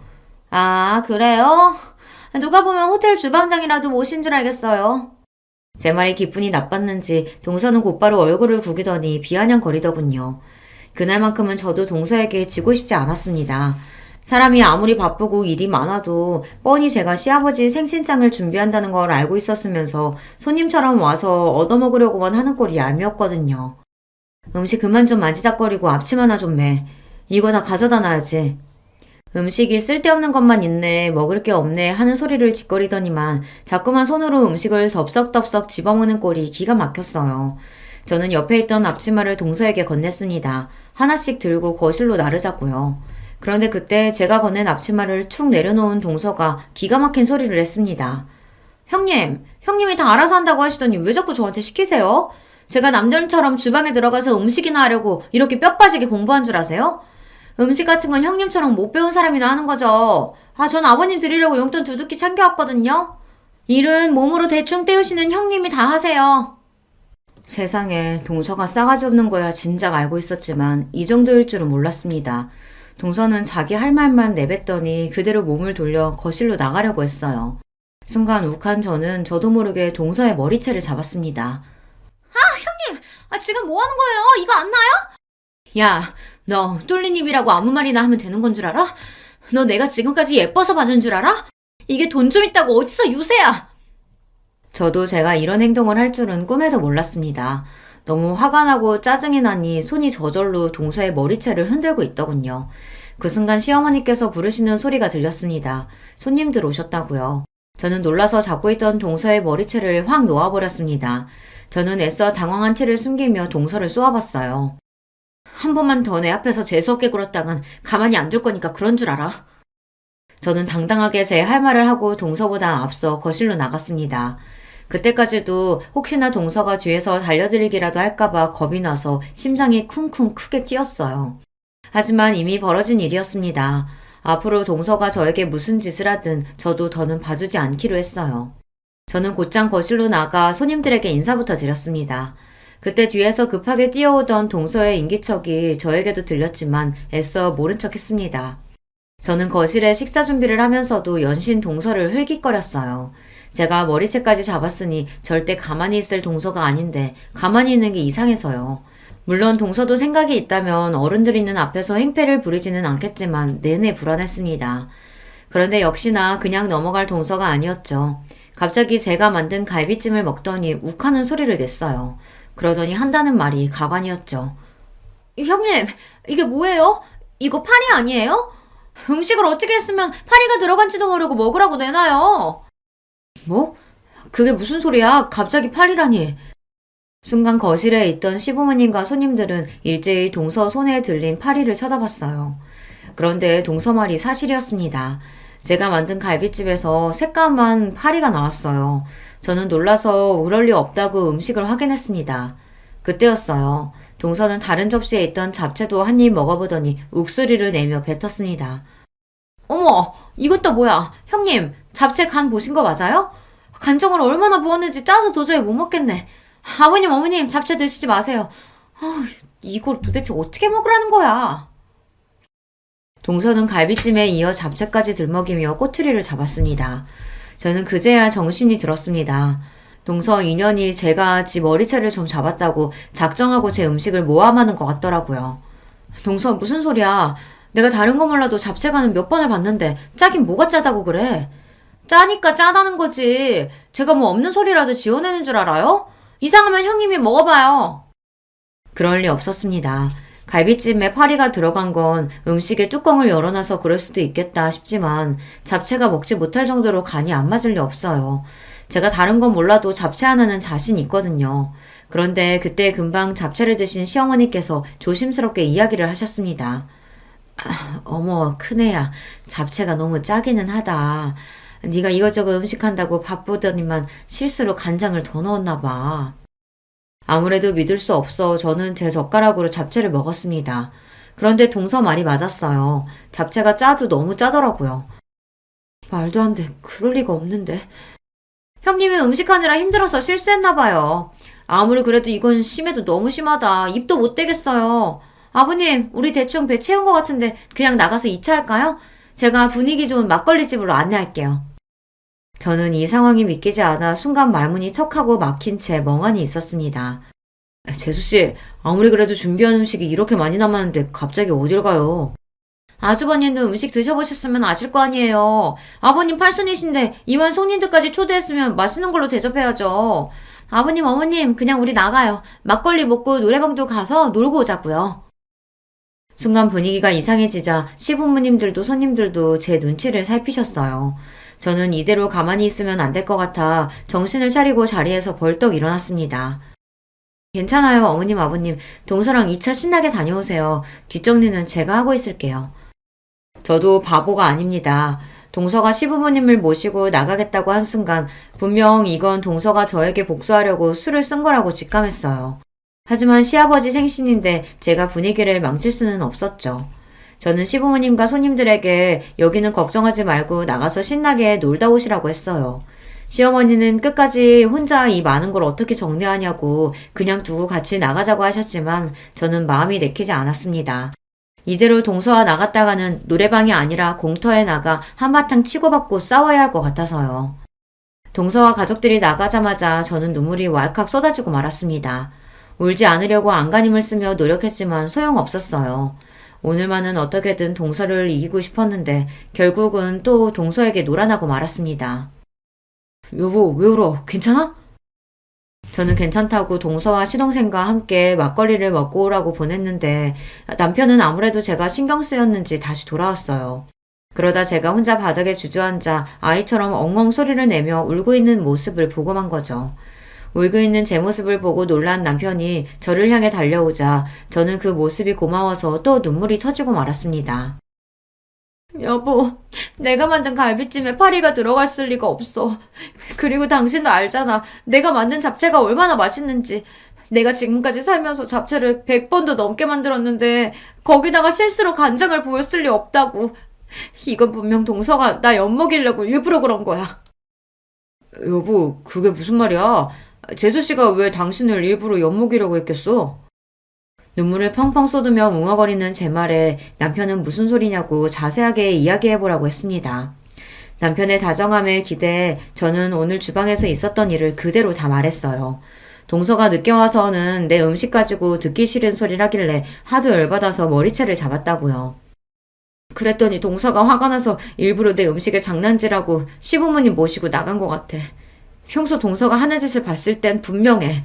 아, 그래요? 누가 보면 호텔 주방장이라도 모신 줄 알겠어요. 제 말이 기분이 나빴는지 동서는 곧바로 얼굴을 구기더니 비아냥거리더군요. 그날만큼은 저도 동서에게 지고 싶지 않았습니다. 사람이 아무리 바쁘고 일이 많아도 뻔히 제가 시아버지 생신장을 준비한다는 걸 알고 있었으면서 손님처럼 와서 얻어먹으려고만 하는 꼴이 얄미웠거든요. 음식 그만 좀 만지작거리고 앞치마나 좀 매. 이거 다 가져다 놔야지. 음식이 쓸데없는 것만 있네, 먹을 게 없네 하는 소리를 짓거리더니만 자꾸만 손으로 음식을 덥석덥석 집어먹는 꼴이 기가 막혔어요. 저는 옆에 있던 앞치마를 동서에게 건넸습니다. 하나씩 들고 거실로 나르자고요. 그런데 그때 제가 건넨 앞치마를 툭 내려놓은 동서가 기가 막힌 소리를 했습니다. 형님이 다 알아서 한다고 하시더니 왜 자꾸 저한테 시키세요? 제가 남들처럼 주방에 들어가서 음식이나 하려고 이렇게 뼈 빠지게 공부한 줄 아세요? 음식 같은 건 형님처럼 못 배운 사람이나 하는 거죠. 전 아버님 드리려고 용돈 두둑히 챙겨왔거든요. 일은 몸으로 대충 때우시는 형님이 다 하세요. 세상에 동서가 싸가지 없는 거야 진작 알고 있었지만 이 정도일 줄은 몰랐습니다. 동서는 자기 할 말만 내뱉더니 그대로 몸을 돌려 거실로 나가려고 했어요. 순간 욱한 저는 저도 모르게 동서의 머리채를 잡았습니다. 형님! 지금 뭐 하는 거예요? 이거 안 나요? 야, 너 뚫린 입이라고 아무 말이나 하면 되는 건 줄 알아? 너 내가 지금까지 예뻐서 봐준 줄 알아? 이게 돈 좀 있다고 어디서 유세야! 저도 제가 이런 행동을 할 줄은 꿈에도 몰랐습니다. 너무 화가 나고 짜증이 나니 손이 저절로 동서의 머리채를 흔들고 있더군요. 그 순간 시어머니께서 부르시는 소리가 들렸습니다. 손님들 오셨다고요. 저는 놀라서 잡고 있던 동서의 머리채를 확 놓아버렸습니다. 저는 애써 당황한 채를 숨기며 동서를 쏘아봤어요. 한 번만 더 내 앞에서 재수없게 굴었다간 가만히 안 둘 거니까 그런 줄 알아. 저는 당당하게 제 할 말을 하고 동서보다 앞서 거실로 나갔습니다. 그때까지도 혹시나 동서가 뒤에서 달려들기라도 할까봐 겁이 나서 심장이 쿵쿵 크게 뛰었어요. 하지만 이미 벌어진 일이었습니다. 앞으로 동서가 저에게 무슨 짓을 하든 저도 더는 봐주지 않기로 했어요. 저는 곧장 거실로 나가 손님들에게 인사부터 드렸습니다. 그때 뒤에서 급하게 뛰어오던 동서의 인기척이 저에게도 들렸지만 애써 모른 척 했습니다. 저는 거실에 식사 준비를 하면서도 연신 동서를 흘깃거렸어요. 제가 머리채까지 잡았으니 절대 가만히 있을 동서가 아닌데 가만히 있는 게 이상해서요. 물론 동서도 생각이 있다면 어른들 있는 앞에서 행패를 부리지는 않겠지만 내내 불안했습니다. 그런데 역시나 그냥 넘어갈 동서가 아니었죠. 갑자기 제가 만든 갈비찜을 먹더니 욱하는 소리를 냈어요. 그러더니 한다는 말이 가관이었죠. 형님, 이게 뭐예요? 이거 파리 아니에요? 음식을 어떻게 했으면 파리가 들어간지도 모르고 먹으라고 내놔요. 뭐? 그게 무슨 소리야? 갑자기 파리라니. 순간 거실에 있던 시부모님과 손님들은 일제히 동서 손에 들린 파리를 쳐다봤어요. 그런데 동서 말이 사실이었습니다. 제가 만든 갈비집에서 새까만 파리가 나왔어요. 저는 놀라서 그럴 리 없다고 음식을 확인했습니다. 그때였어요. 동서는 다른 접시에 있던 잡채도 한 입 먹어보더니 욱소리를 내며 뱉었습니다. 어머, 이것도 뭐야? 형님, 잡채 간 보신 거 맞아요? 간장을 얼마나 부었는지 짜서 도저히 못 먹겠네. 아버님, 어머님, 잡채 드시지 마세요. 이걸 도대체 어떻게 먹으라는 거야? 동서는 갈비찜에 이어 잡채까지 들먹이며 꼬투리를 잡았습니다. 저는 그제야 정신이 들었습니다. 동서 인연이 제가 지 머리채를 좀 잡았다고 작정하고 제 음식을 모함하는 것 같더라고요. 동서 무슨 소리야. 내가 다른 거 몰라도 잡채간은 몇 번을 봤는데 짜긴 뭐가 짜다고 그래. 짜니까 짜다는 거지. 제가 뭐 없는 소리라도 지어내는 줄 알아요? 이상하면 형님이 먹어봐요. 그럴 리 없었습니다. 갈비찜에 파리가 들어간 건 음식의 뚜껑을 열어놔서 그럴 수도 있겠다 싶지만 잡채가 먹지 못할 정도로 간이 안 맞을 리 없어요. 제가 다른 건 몰라도 잡채 하나는 자신 있거든요. 그런데 그때 금방 잡채를 드신 시어머니께서 조심스럽게 이야기를 하셨습니다. 어머, 큰애야. 잡채가 너무 짜기는 하다. 네가 이것저것 음식한다고 바쁘더니만 실수로 간장을 더 넣었나 봐. 아무래도 믿을 수 없어 저는 제 젓가락으로 잡채를 먹었습니다. 그런데 동서 말이 맞았어요. 잡채가 짜도 너무 짜더라고요. 말도 안 돼. 그럴 리가 없는데. 형님이 음식하느라 힘들어서 실수했나봐요. 아무리 그래도 이건 심해도 너무 심하다. 입도 못 대겠어요. 아버님, 우리 대충 배 채운 것 같은데 그냥 나가서 2차 할까요? 제가 분위기 좋은 막걸리 집으로 안내할게요. 저는 이 상황이 믿기지 않아 순간 말문이 턱하고 막힌 채 멍하니 있었습니다. 재수씨, 아무리 그래도 준비한 음식이 이렇게 많이 남았는데 갑자기 어딜 가요? 아주버님도 음식 드셔보셨으면 아실 거 아니에요. 아버님 팔순이신데 이만 손님들까지 초대했으면 맛있는 걸로 대접해야죠. 아버님, 어머님, 그냥 우리 나가요. 막걸리 먹고 노래방도 가서 놀고 오자고요. 순간 분위기가 이상해지자 시부모님들도 손님들도 제 눈치를 살피셨어요. 저는 이대로 가만히 있으면 안 될 것 같아 정신을 차리고 자리에서 벌떡 일어났습니다. 괜찮아요, 어머님, 아버님. 동서랑 2차 신나게 다녀오세요. 뒷정리는 제가 하고 있을게요. 저도 바보가 아닙니다. 동서가 시부모님을 모시고 나가겠다고 한 순간 분명 이건 동서가 저에게 복수하려고 술을 쓴 거라고 직감했어요. 하지만 시아버지 생신인데 제가 분위기를 망칠 수는 없었죠. 저는 시부모님과 손님들에게 여기는 걱정하지 말고 나가서 신나게 놀다 오시라고 했어요. 시어머니는 끝까지 혼자 이 많은 걸 어떻게 정리하냐고 그냥 두고 같이 나가자고 하셨지만 저는 마음이 내키지 않았습니다. 이대로 동서와 나갔다가는 노래방이 아니라 공터에 나가 한바탕 치고받고 싸워야 할 것 같아서요. 동서와 가족들이 나가자마자 저는 눈물이 왈칵 쏟아지고 말았습니다. 울지 않으려고 안간힘을 쓰며 노력했지만 소용없었어요. 오늘만은 어떻게든 동서를 이기고 싶었는데 결국은 또 동서에게 놀아나고 말았습니다. 여보, 왜 울어? 괜찮아? 저는 괜찮다고 동서와 시동생과 함께 막걸리를 먹고 오라고 보냈는데 남편은 아무래도 제가 신경 쓰였는지 다시 돌아왔어요. 그러다 제가 혼자 바닥에 주저앉아 아이처럼 엉엉 소리를 내며 울고 있는 모습을 보고만 거죠. 울고 있는 제 모습을 보고 놀란 남편이 저를 향해 달려오자 저는 그 모습이 고마워서 또 눈물이 터지고 말았습니다. 여보, 내가 만든 갈비찜에 파리가 들어갔을 리가 없어. 그리고 당신도 알잖아. 내가 만든 잡채가 얼마나 맛있는지. 내가 지금까지 살면서 잡채를 100번도 넘게 만들었는데 거기다가 실수로 간장을 부었을 리 없다고. 이건 분명 동서가 나 엿먹이려고 일부러 그런 거야. 여보, 그게 무슨 말이야? 재수씨가 왜 당신을 일부러 엿먹이려고 했겠어? 눈물을 펑펑 쏟으며 웅얼거리는 제 말에 남편은 무슨 소리냐고 자세하게 이야기해보라고 했습니다. 남편의 다정함에 기대해 저는 오늘 주방에서 있었던 일을 그대로 다 말했어요. 동서가 늦게 와서는 내 음식 가지고 듣기 싫은 소리를 하길래 하도 열받아서 머리채를 잡았다고요. 그랬더니 동서가 화가 나서 일부러 내 음식에 장난질하고 시부모님 모시고 나간 것 같아. 평소 동서가 하는 짓을 봤을 땐 분명해.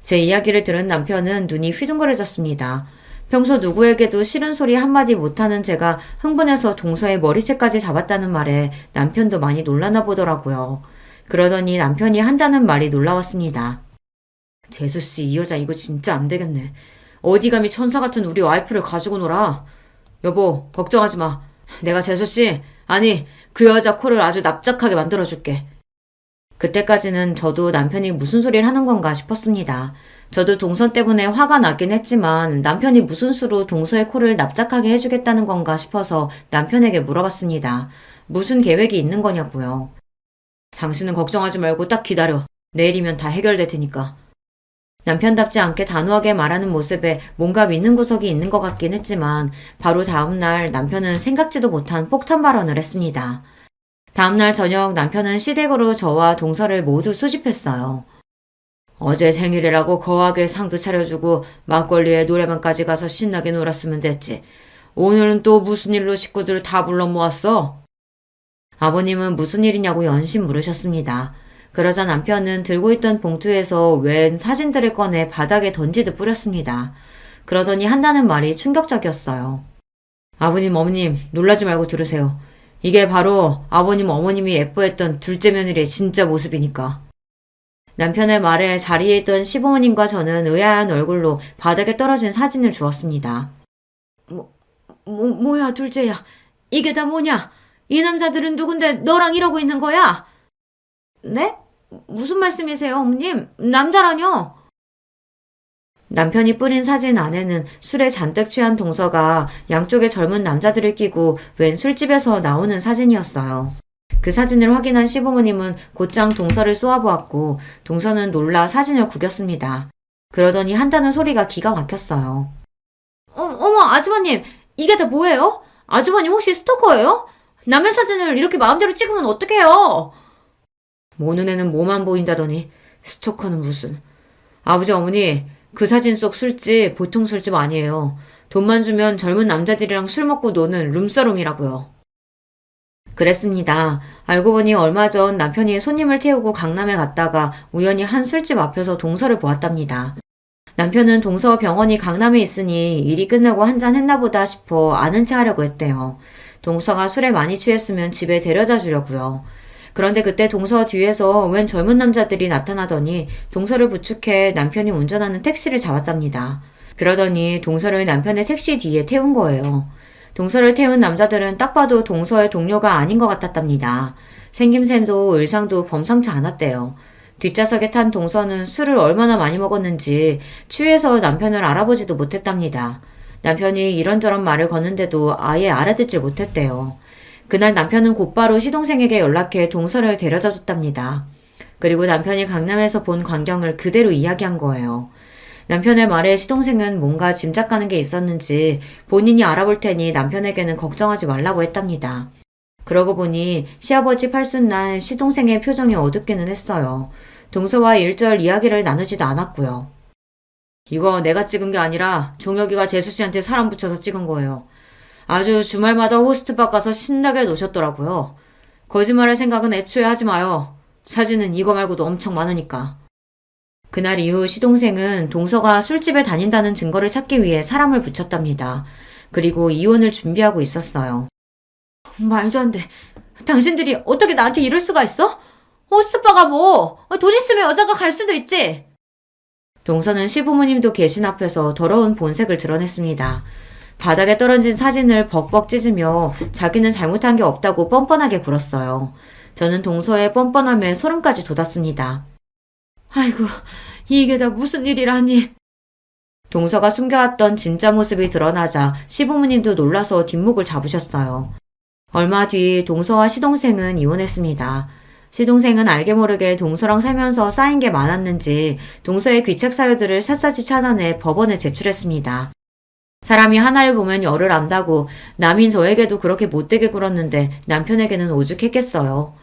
제 이야기를 들은 남편은 눈이 휘둥그레졌습니다. 평소 누구에게도 싫은 소리 한마디 못하는 제가 흥분해서 동서의 머리채까지 잡았다는 말에 남편도 많이 놀라나 보더라고요. 그러더니 남편이 한다는 말이 놀라웠습니다. 재수씨, 이 여자 이거 진짜 안 되겠네. 어디 감히 천사 같은 우리 와이프를 가지고 놀아. 여보, 걱정하지 마. 내가 재수씨, 아니 그 여자 코를 아주 납작하게 만들어줄게. 그때까지는 저도 남편이 무슨 소리를 하는 건가 싶었습니다. 저도 동서 때문에 화가 나긴 했지만 남편이 무슨 수로 동서의 코를 납작하게 해주겠다는 건가 싶어서 남편에게 물어봤습니다. 무슨 계획이 있는 거냐고요. 당신은 걱정하지 말고 딱 기다려. 내일이면 다 해결될 테니까. 남편답지 않게 단호하게 말하는 모습에 뭔가 믿는 구석이 있는 것 같긴 했지만 바로 다음날 남편은 생각지도 못한 폭탄 발언을 했습니다. 다음날 저녁 남편은 시댁으로 저와 동서를 모두 수집했어요. 어제 생일이라고 거하게 상도 차려주고 막걸리에 노래방까지 가서 신나게 놀았으면 됐지. 오늘은 또 무슨 일로 식구들을 다 불러 모았어? 아버님은 무슨 일이냐고 연신 물으셨습니다. 그러자 남편은 들고 있던 봉투에서 웬 사진들을 꺼내 바닥에 던지듯 뿌렸습니다. 그러더니 한다는 말이 충격적이었어요. 아버님, 어머님, 놀라지 말고 들으세요. 이게 바로 아버님, 어머님이 예뻐했던 둘째 며느리의 진짜 모습이니까. 남편의 말에 자리에 있던 시부모님과 저는 의아한 얼굴로 바닥에 떨어진 사진을 주었습니다. 뭐야, 둘째야. 이게 다 뭐냐? 이 남자들은 누군데 너랑 이러고 있는 거야? 네? 무슨 말씀이세요, 어머님? 남자라뇨? 남편이 뿌린 사진 안에는 술에 잔뜩 취한 동서가 양쪽에 젊은 남자들을 끼고 웬 술집에서 나오는 사진이었어요. 그 사진을 확인한 시부모님은 곧장 동서를 쏘아보았고 동서는 놀라 사진을 구겼습니다. 그러더니 한다는 소리가 기가 막혔어요. 어머, 아주버님, 이게 다 뭐예요? 아주버님 혹시 스토커예요? 남의 사진을 이렇게 마음대로 찍으면 어떡해요? 모 눈에는 뭐만 보인다더니 스토커는 무슨. 아버지, 어머니, 그 사진 속 술집 보통 술집 아니에요. 돈만 주면 젊은 남자들이랑 술 먹고 노는 룸사롱이라고요. 그랬습니다. 알고 보니 얼마 전 남편이 손님을 태우고 강남에 갔다가 우연히 한 술집 앞에서 동서를 보았답니다. 남편은 동서 병원이 강남에 있으니 일이 끝나고 한잔 했나 보다 싶어 아는 체 하려고 했대요. 동서가 술에 많이 취했으면 집에 데려다 주려고요. 그런데 그때 동서 뒤에서 웬 젊은 남자들이 나타나더니 동서를 부축해 남편이 운전하는 택시를 잡았답니다. 그러더니 동서를 남편의 택시 뒤에 태운 거예요. 동서를 태운 남자들은 딱 봐도 동서의 동료가 아닌 것 같았답니다. 생김새도 의상도 범상치 않았대요. 뒷좌석에 탄 동서는 술을 얼마나 많이 먹었는지 취해서 남편을 알아보지도 못했답니다. 남편이 이런저런 말을 거는데도 아예 알아듣질 못했대요. 그날 남편은 곧바로 시동생에게 연락해 동서를 데려다 줬답니다. 그리고 남편이 강남에서 본 광경을 그대로 이야기한 거예요. 남편의 말에 시동생은 뭔가 짐작가는 게 있었는지 본인이 알아볼 테니 남편에게는 걱정하지 말라고 했답니다. 그러고 보니 시아버지 팔순날 시동생의 표정이 어둡기는 했어요. 동서와 일절 이야기를 나누지도 않았고요. 이거 내가 찍은 게 아니라 종혁이가 재수씨한테 사람 붙여서 찍은 거예요. 아주 주말마다 호스트바 가서 신나게 노셨더라고요. 거짓말할 생각은 애초에 하지 마요. 사진은 이거 말고도 엄청 많으니까. 그날 이후 시동생은 동서가 술집에 다닌다는 증거를 찾기 위해 사람을 붙였답니다. 그리고 이혼을 준비하고 있었어요. 말도 안 돼. 당신들이 어떻게 나한테 이럴 수가 있어? 호스트바가 뭐, 돈 있으면 여자가 갈 수도 있지. 동서는 시부모님도 계신 앞에서 더러운 본색을 드러냈습니다. 바닥에 떨어진 사진을 벅벅 찢으며 자기는 잘못한 게 없다고 뻔뻔하게 굴었어요. 저는 동서의 뻔뻔함에 소름까지 돋았습니다. 아이고, 이게 다 무슨 일이라니. 동서가 숨겨왔던 진짜 모습이 드러나자 시부모님도 놀라서 뒷목을 잡으셨어요. 얼마 뒤 동서와 시동생은 이혼했습니다. 시동생은 알게 모르게 동서랑 살면서 쌓인 게 많았는지 동서의 귀책 사유들을 샅샅이 찾아내 법원에 제출했습니다. 사람이 하나를 보면 열을 안다고 남인 저에게도 그렇게 못되게 굴었는데 남편에게는 오죽했겠어요.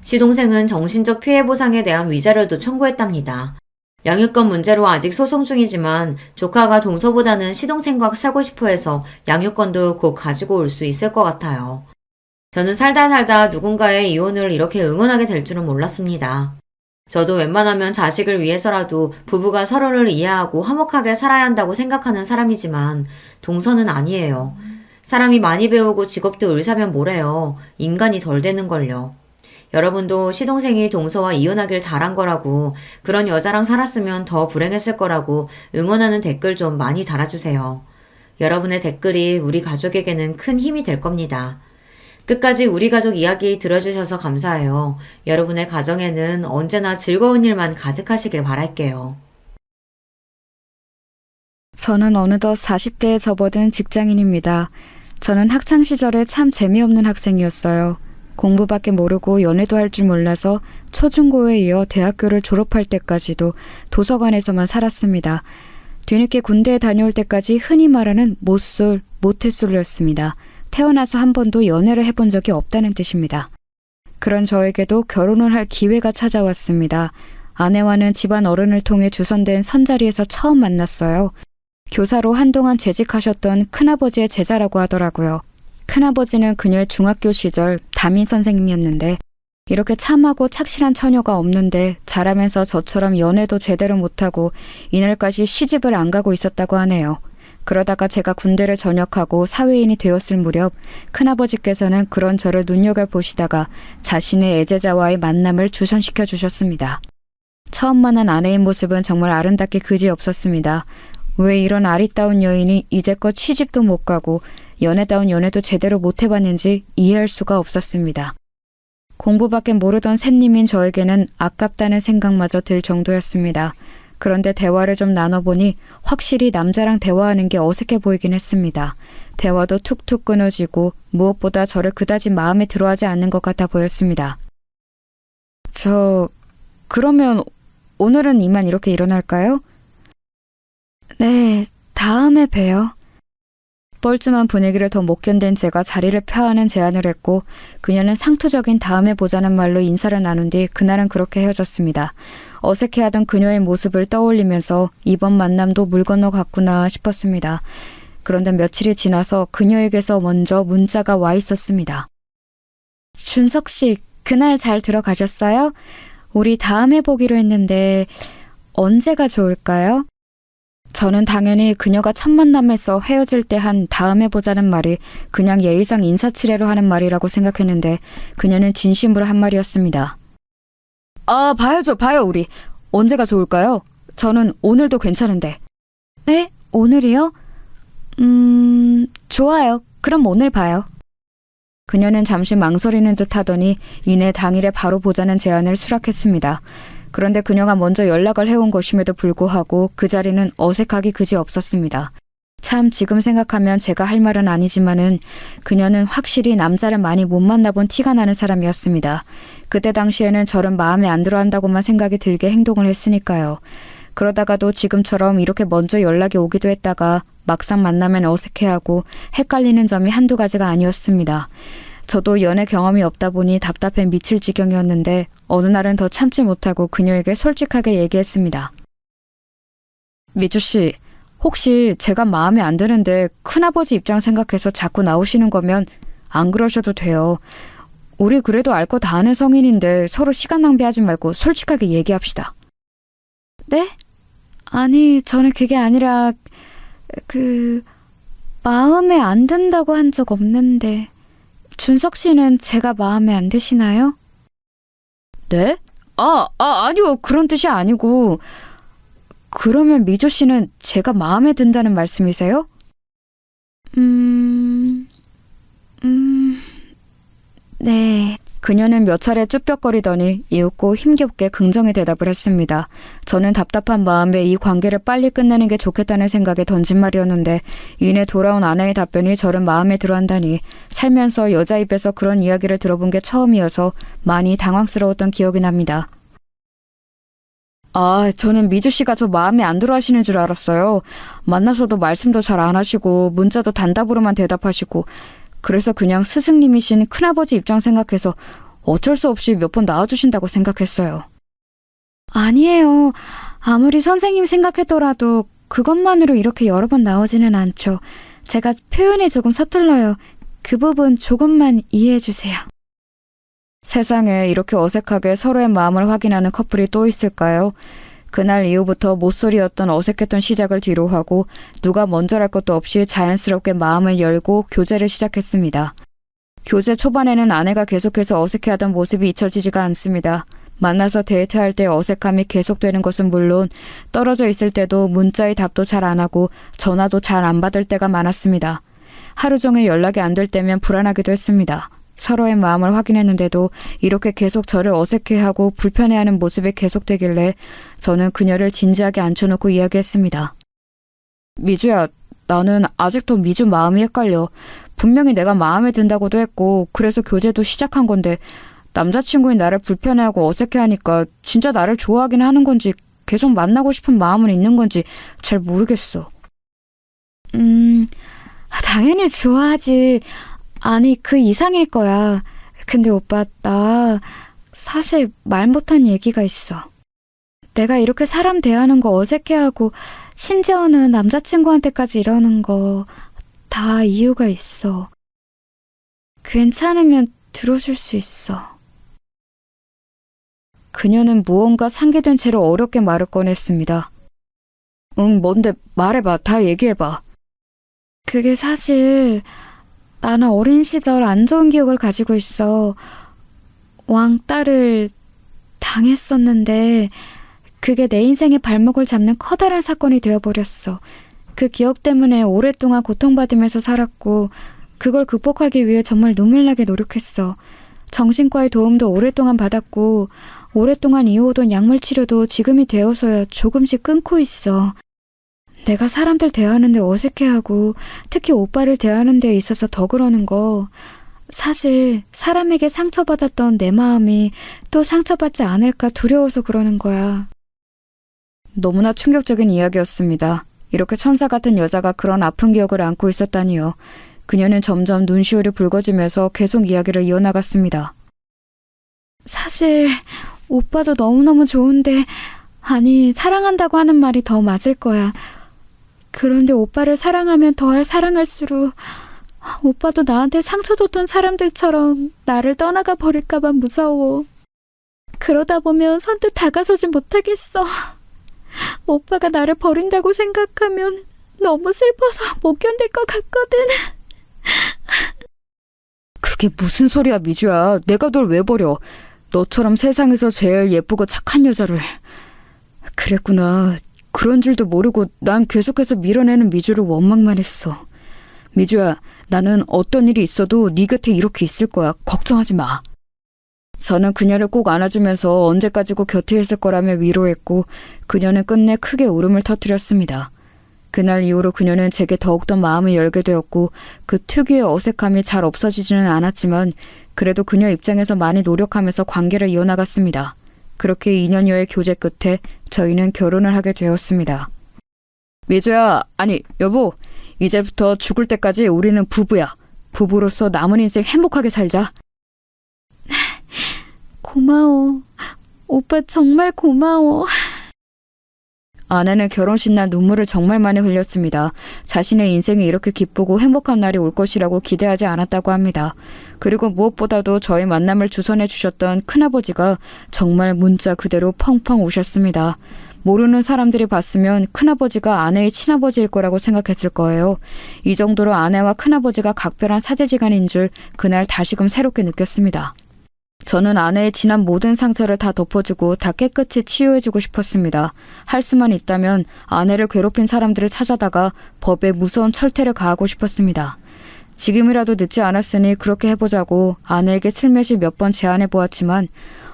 시동생은 정신적 피해 보상에 대한 위자료도 청구했답니다. 양육권 문제로 아직 소송 중이지만 조카가 동서보다는 시동생과 살고 싶어 해서 양육권도 곧 가지고 올 수 있을 것 같아요. 저는 살다 누군가의 이혼을 이렇게 응원하게 될 줄은 몰랐습니다. 저도 웬만하면 자식을 위해서라도 부부가 서로를 이해하고 화목하게 살아야 한다고 생각하는 사람이지만 동서는 아니에요. 사람이 많이 배우고 직업도 을사면 뭐래요. 인간이 덜 되는걸요. 여러분도 시동생이 동서와 이혼하길 잘한 거라고 그런 여자랑 살았으면 더 불행했을 거라고 응원하는 댓글 좀 많이 달아주세요. 여러분의 댓글이 우리 가족에게는 큰 힘이 될 겁니다. 끝까지 우리 가족 이야기 들어주셔서 감사해요. 여러분의 가정에는 언제나 즐거운 일만 가득하시길 바랄게요. 저는 어느덧 40대에 접어든 직장인입니다. 저는 학창시절에 참 재미없는 학생이었어요. 공부밖에 모르고 연애도 할 줄 몰라서 초중고에 이어 대학교를 졸업할 때까지도 도서관에서만 살았습니다. 뒤늦게 군대에 다녀올 때까지 흔히 말하는 못쏠, 모태솔로였습니다. 태어나서 한 번도 연애를 해본 적이 없다는 뜻입니다. 그런 저에게도 결혼을 할 기회가 찾아왔습니다. 아내와는 집안 어른을 통해 주선된 선자리에서 처음 만났어요. 교사로 한동안 재직하셨던 큰아버지의 제자라고 하더라고요. 큰아버지는 그녀의 중학교 시절 담임 선생님이었는데 이렇게 참하고 착실한 처녀가 없는데 자라면서 저처럼 연애도 제대로 못하고 이날까지 시집을 안 가고 있었다고 하네요. 그러다가 제가 군대를 전역하고 사회인이 되었을 무렵 큰아버지께서는 그런 저를 눈여겨보시다가 자신의 애제자와의 만남을 주선시켜 주셨습니다. 처음 만난 아내의 모습은 정말 아름답게 그지없었습니다. 왜 이런 아리따운 여인이 이제껏 시집도 못 가고 연애다운 연애도 제대로 못 해봤는지 이해할 수가 없었습니다. 공부밖에 모르던 샌님인 저에게는 아깝다는 생각마저 들 정도였습니다. 그런데 대화를 좀 나눠보니 확실히 남자랑 대화하는 게 어색해 보이긴 했습니다. 대화도 툭툭 끊어지고 무엇보다 저를 그다지 마음에 들어하지 않는 것 같아 보였습니다. 그러면 오늘은 이만 이렇게 일어날까요? 네, 다음에 봬요. 뻘쭘한 분위기를 더 못 견딘 제가 자리를 펴하는 제안을 했고 그녀는 상투적인 다음에 보자는 말로 인사를 나눈 뒤 그날은 그렇게 헤어졌습니다. 어색해하던 그녀의 모습을 떠올리면서 이번 만남도 물 건너 갔구나 싶었습니다. 그런데 며칠이 지나서 그녀에게서 먼저 문자가 와 있었습니다. 준석 씨, 그날 잘 들어가셨어요? 우리 다음에 보기로 했는데 언제가 좋을까요? 저는 당연히 그녀가 첫 만남에서 헤어질 때 한 다음에 보자는 말이 그냥 예의상 인사치레로 하는 말이라고 생각했는데 그녀는 진심으로 한 말이었습니다. 아, 봐요 우리. 언제가 좋을까요? 저는 오늘도 괜찮은데. 네? 오늘이요? 좋아요. 그럼 오늘 봐요. 그녀는 잠시 망설이는 듯 하더니 이내 당일에 바로 보자는 제안을 수락했습니다. 그런데 그녀가 먼저 연락을 해온 것임에도 불구하고 그 자리는 어색하기 그지없었습니다. 참 지금 생각하면 제가 할 말은 아니지만은 그녀는 확실히 남자를 많이 못 만나본 티가 나는 사람이었습니다. 그때 당시에는 저를 마음에 안 들어 한다고만 생각이 들게 행동을 했으니까요. 그러다가도 지금처럼 이렇게 먼저 연락이 오기도 했다가 막상 만나면 어색해하고 헷갈리는 점이 한두 가지가 아니었습니다. 저도 연애 경험이 없다 보니 답답해 미칠 지경이었는데 어느 날은 더 참지 못하고 그녀에게 솔직하게 얘기했습니다. 미주씨, 혹시 제가 마음에 안 드는데 큰아버지 입장 생각해서 자꾸 나오시는 거면 안 그러셔도 돼요. 우리 그래도 알 거 다 아는 성인인데 서로 시간 낭비하지 말고 솔직하게 얘기합시다. 네? 아니, 저는 그게 아니라 마음에 안 든다고 한 적 없는데 준석 씨는 제가 마음에 안 드시나요? 네? 아니요. 그런 뜻이 아니고. 그러면 미조 씨는 제가 마음에 든다는 말씀이세요? 네. 그녀는 몇 차례 쭈뼛거리더니 이윽고 힘겹게 긍정의 대답을 했습니다. 저는 답답한 마음에 이 관계를 빨리 끝내는 게 좋겠다는 생각에 던진 말이었는데 이내 돌아온 아내의 답변이 저를 마음에 들어한다니 살면서 여자 입에서 그런 이야기를 들어본 게 처음이어서 많이 당황스러웠던 기억이 납니다. 저는 미주 씨가 저 마음에 안 들어 하시는 줄 알았어요. 만나서도 말씀도 잘 안 하시고 문자도 단답으로만 대답하시고 그래서 그냥 스승님이신 큰아버지 입장 생각해서 어쩔 수 없이 몇 번 나와주신다고 생각했어요. 아니에요. 아무리 선생님 생각했더라도 그것만으로 이렇게 여러 번 나오지는 않죠. 제가 표현이 조금 서툴러요. 그 부분 조금만 이해해 주세요. 세상에 이렇게 어색하게 서로의 마음을 확인하는 커플이 또 있을까요? 그날 이후부터 모쏠이었던 어색했던 시작을 뒤로 하고 누가 먼저랄 것도 없이 자연스럽게 마음을 열고 교제를 시작했습니다. 교제 초반에는 아내가 계속해서 어색해하던 모습이 잊혀지지가 않습니다. 만나서 데이트할 때 어색함이 계속되는 것은 물론 떨어져 있을 때도 문자의 답도 잘 안 하고 전화도 잘 안 받을 때가 많았습니다. 하루 종일 연락이 안 될 때면 불안하기도 했습니다. 서로의 마음을 확인했는데도 이렇게 계속 저를 어색해하고 불편해하는 모습이 계속되길래 저는 그녀를 진지하게 앉혀놓고 이야기했습니다. 미주야, 나는 아직도 미주 마음이 헷갈려. 분명히 내가 마음에 든다고도 했고 그래서 교제도 시작한 건데 남자친구인 나를 불편해하고 어색해하니까 진짜 나를 좋아하긴 하는 건지 계속 만나고 싶은 마음은 있는 건지 잘 모르겠어. 당연히 좋아하지. 아니, 그 이상일 거야. 근데 오빠, 나 사실 말 못한 얘기가 있어. 내가 이렇게 사람 대하는 거 어색해하고 심지어는 남자친구한테까지 이러는 거 다 이유가 있어. 괜찮으면 들어줄 수 있어. 그녀는 무언가 상기된 채로 어렵게 말을 꺼냈습니다. 응, 뭔데? 말해봐. 다 얘기해봐. 그게 사실 나는 어린 시절 안 좋은 기억을 가지고 있어. 왕따를 당했었는데 그게 내 인생의 발목을 잡는 커다란 사건이 되어버렸어. 그 기억 때문에 오랫동안 고통받으면서 살았고 그걸 극복하기 위해 정말 눈물나게 노력했어. 정신과의 도움도 오랫동안 받았고 오랫동안 이어오던 약물 치료도 지금이 되어서야 조금씩 끊고 있어. 내가 사람들 대하는데 어색해하고 특히 오빠를 대하는 데 있어서 더 그러는 거. 사실 사람에게 상처받았던 내 마음이 또 상처받지 않을까 두려워서 그러는 거야. 너무나 충격적인 이야기였습니다. 이렇게 천사 같은 여자가 그런 아픈 기억을 안고 있었다니요. 그녀는 점점 눈시울이 붉어지면서 계속 이야기를 이어나갔습니다. 사실 오빠도 너무너무 좋은데, 아니 사랑한다고 하는 말이 더 맞을 거야. 그런데 오빠를 사랑하면 더할 사랑할수록 오빠도 나한테 상처 줬던 사람들처럼 나를 떠나가 버릴까봐 무서워. 그러다 보면 선뜻 다가서지 못하겠어. 오빠가 나를 버린다고 생각하면 너무 슬퍼서 못 견딜 것 같거든. 그게 무슨 소리야, 미주야. 내가 널 왜 버려. 너처럼 세상에서 제일 예쁘고 착한 여자를. 그랬구나. 그런 줄도 모르고 난 계속해서 밀어내는 미주를 원망만 했어. 미주야, 나는 어떤 일이 있어도 네 곁에 이렇게 있을 거야. 걱정하지 마. 저는 그녀를 꼭 안아주면서 언제까지고 곁에 있을 거라며 위로했고 그녀는 끝내 크게 울음을 터뜨렸습니다. 그날 이후로 그녀는 제게 더욱더 마음을 열게 되었고 그 특유의 어색함이 잘 없어지지는 않았지만 그래도 그녀 입장에서 많이 노력하면서 관계를 이어나갔습니다. 그렇게 2년여의 교제 끝에 저희는 결혼을 하게 되었습니다. 미주야, 아니 여보, 이제부터 죽을 때까지 우리는 부부야. 부부로서 남은 인생 행복하게 살자. 고마워. 오빠 정말 고마워. 아내는 결혼식 날 눈물을 정말 많이 흘렸습니다. 자신의 인생이 이렇게 기쁘고 행복한 날이 올 것이라고 기대하지 않았다고 합니다. 그리고 무엇보다도 저의 만남을 주선해 주셨던 큰아버지가 정말 문자 그대로 펑펑 우셨습니다. 모르는 사람들이 봤으면 큰아버지가 아내의 친아버지일 거라고 생각했을 거예요. 이 정도로 아내와 큰아버지가 각별한 사제지간인 줄 그날 다시금 새롭게 느꼈습니다. 저는 아내의 지난 모든 상처를 다 덮어주고 다 깨끗이 치유해주고 싶었습니다. 할 수만 있다면 아내를 괴롭힌 사람들을 찾아다가 법에 무서운 철퇴를 가하고 싶었습니다. 지금이라도 늦지 않았으니 그렇게 해보자고 아내에게 슬며시 몇 번 제안해보았지만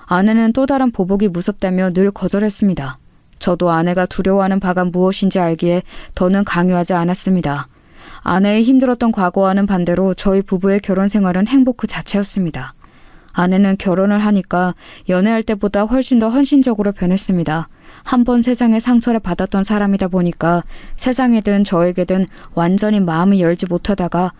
아내는 또 다른 보복이 무섭다며 늘 거절했습니다. 저도 아내가 두려워하는 바가 무엇인지 알기에 더는 강요하지 않았습니다. 아내의 힘들었던 과거와는 반대로 저희 부부의 결혼 생활은 행복 그 자체였습니다. 아내는 결혼을 하니까 연애할 때보다 훨씬 더 헌신적으로 변했습니다. 한 번 세상에 상처를 받았던 사람이다 보니까 세상에든 저에게든 완전히 마음을 열지 못하다가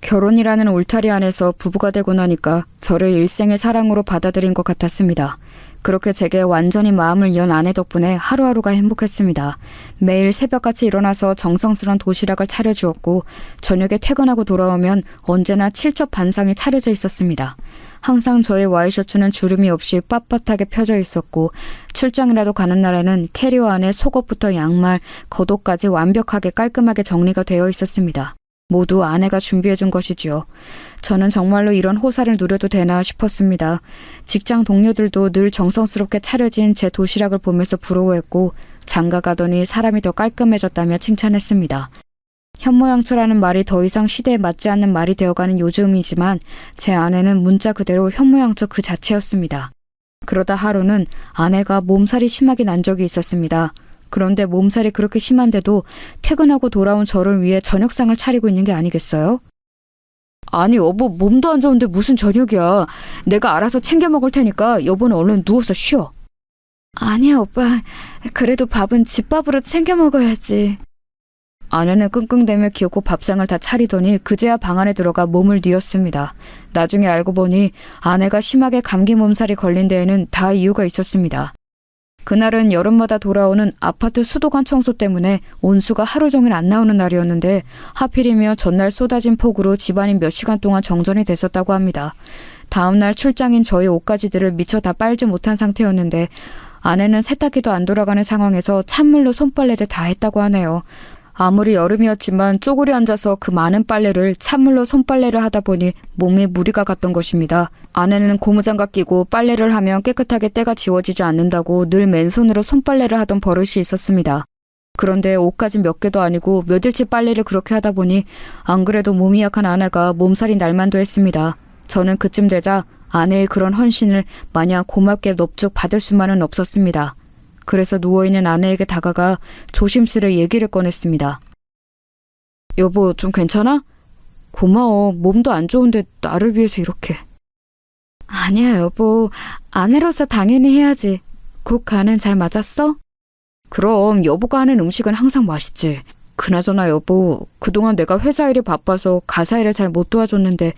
결혼이라는 울타리 안에서 부부가 되고 나니까 저를 일생의 사랑으로 받아들인 것 같았습니다. 그렇게 제게 완전히 마음을 연 아내 덕분에 하루하루가 행복했습니다. 매일 새벽같이 일어나서 정성스러운 도시락을 차려주었고 저녁에 퇴근하고 돌아오면 언제나 칠첩반상이 차려져 있었습니다. 항상 저의 와이셔츠는 주름이 없이 빳빳하게 펴져 있었고 출장이라도 가는 날에는 캐리어 안에 속옷부터 양말, 겉옷까지 완벽하게 깔끔하게 정리가 되어 있었습니다. 모두 아내가 준비해준 것이지요. 저는 정말로 이런 호사를 누려도 되나 싶었습니다. 직장 동료들도 늘 정성스럽게 차려진 제 도시락을 보면서 부러워했고 장가 가더니 사람이 더 깔끔해졌다며 칭찬했습니다. 현모양처라는 말이 더 이상 시대에 맞지 않는 말이 되어가는 요즘이지만 제 아내는 문자 그대로 현모양처 그 자체였습니다. 그러다 하루는 아내가 몸살이 심하게 난 적이 있었습니다. 그런데 몸살이 그렇게 심한데도 퇴근하고 돌아온 저를 위해 저녁상을 차리고 있는 게 아니겠어요? 아니 여보, 몸도 안 좋은데 무슨 저녁이야. 내가 알아서 챙겨 먹을 테니까 여보는 얼른 누워서 쉬어. 아니야 오빠, 그래도 밥은 집밥으로 챙겨 먹어야지. 아내는 끙끙대며 기어코 밥상을 다 차리더니 그제야 방 안에 들어가 몸을 뉘었습니다. 나중에 알고 보니 아내가 심하게 감기 몸살이 걸린 데에는 다 이유가 있었습니다. 그날은 여름마다 돌아오는 아파트 수도관 청소 때문에 온수가 하루 종일 안 나오는 날이었는데 하필이며 전날 쏟아진 폭우로 집안이 몇 시간 동안 정전이 됐었다고 합니다. 다음날 출장인 저희 옷가지들을 미처 다 빨지 못한 상태였는데 아내는 세탁기도 안 돌아가는 상황에서 찬물로 손빨래를 다 했다고 하네요. 아무리 여름이었지만 쪼그려 앉아서 그 많은 빨래를 찬물로 손빨래를 하다 보니 몸에 무리가 갔던 것입니다. 아내는 고무장갑 끼고 빨래를 하면 깨끗하게 때가 지워지지 않는다고 늘 맨손으로 손빨래를 하던 버릇이 있었습니다. 그런데 옷까지 몇 개도 아니고 몇 일치 빨래를 그렇게 하다 보니 안 그래도 몸이 약한 아내가 몸살이 날만도 했습니다. 저는 그쯤 되자 아내의 그런 헌신을 마냥 고맙게 넙죽 받을 수만은 없었습니다. 그래서 누워있는 아내에게 다가가 조심스레 얘기를 꺼냈습니다. 여보, 좀 괜찮아? 고마워. 몸도 안 좋은데 나를 위해서 이렇게. 아니야, 여보. 아내로서 당연히 해야지. 국 간은 잘 맞았어? 그럼 여보가 하는 음식은 항상 맛있지. 그나저나 여보, 그동안 내가 회사 일이 바빠서 가사 일을 잘 못 도와줬는데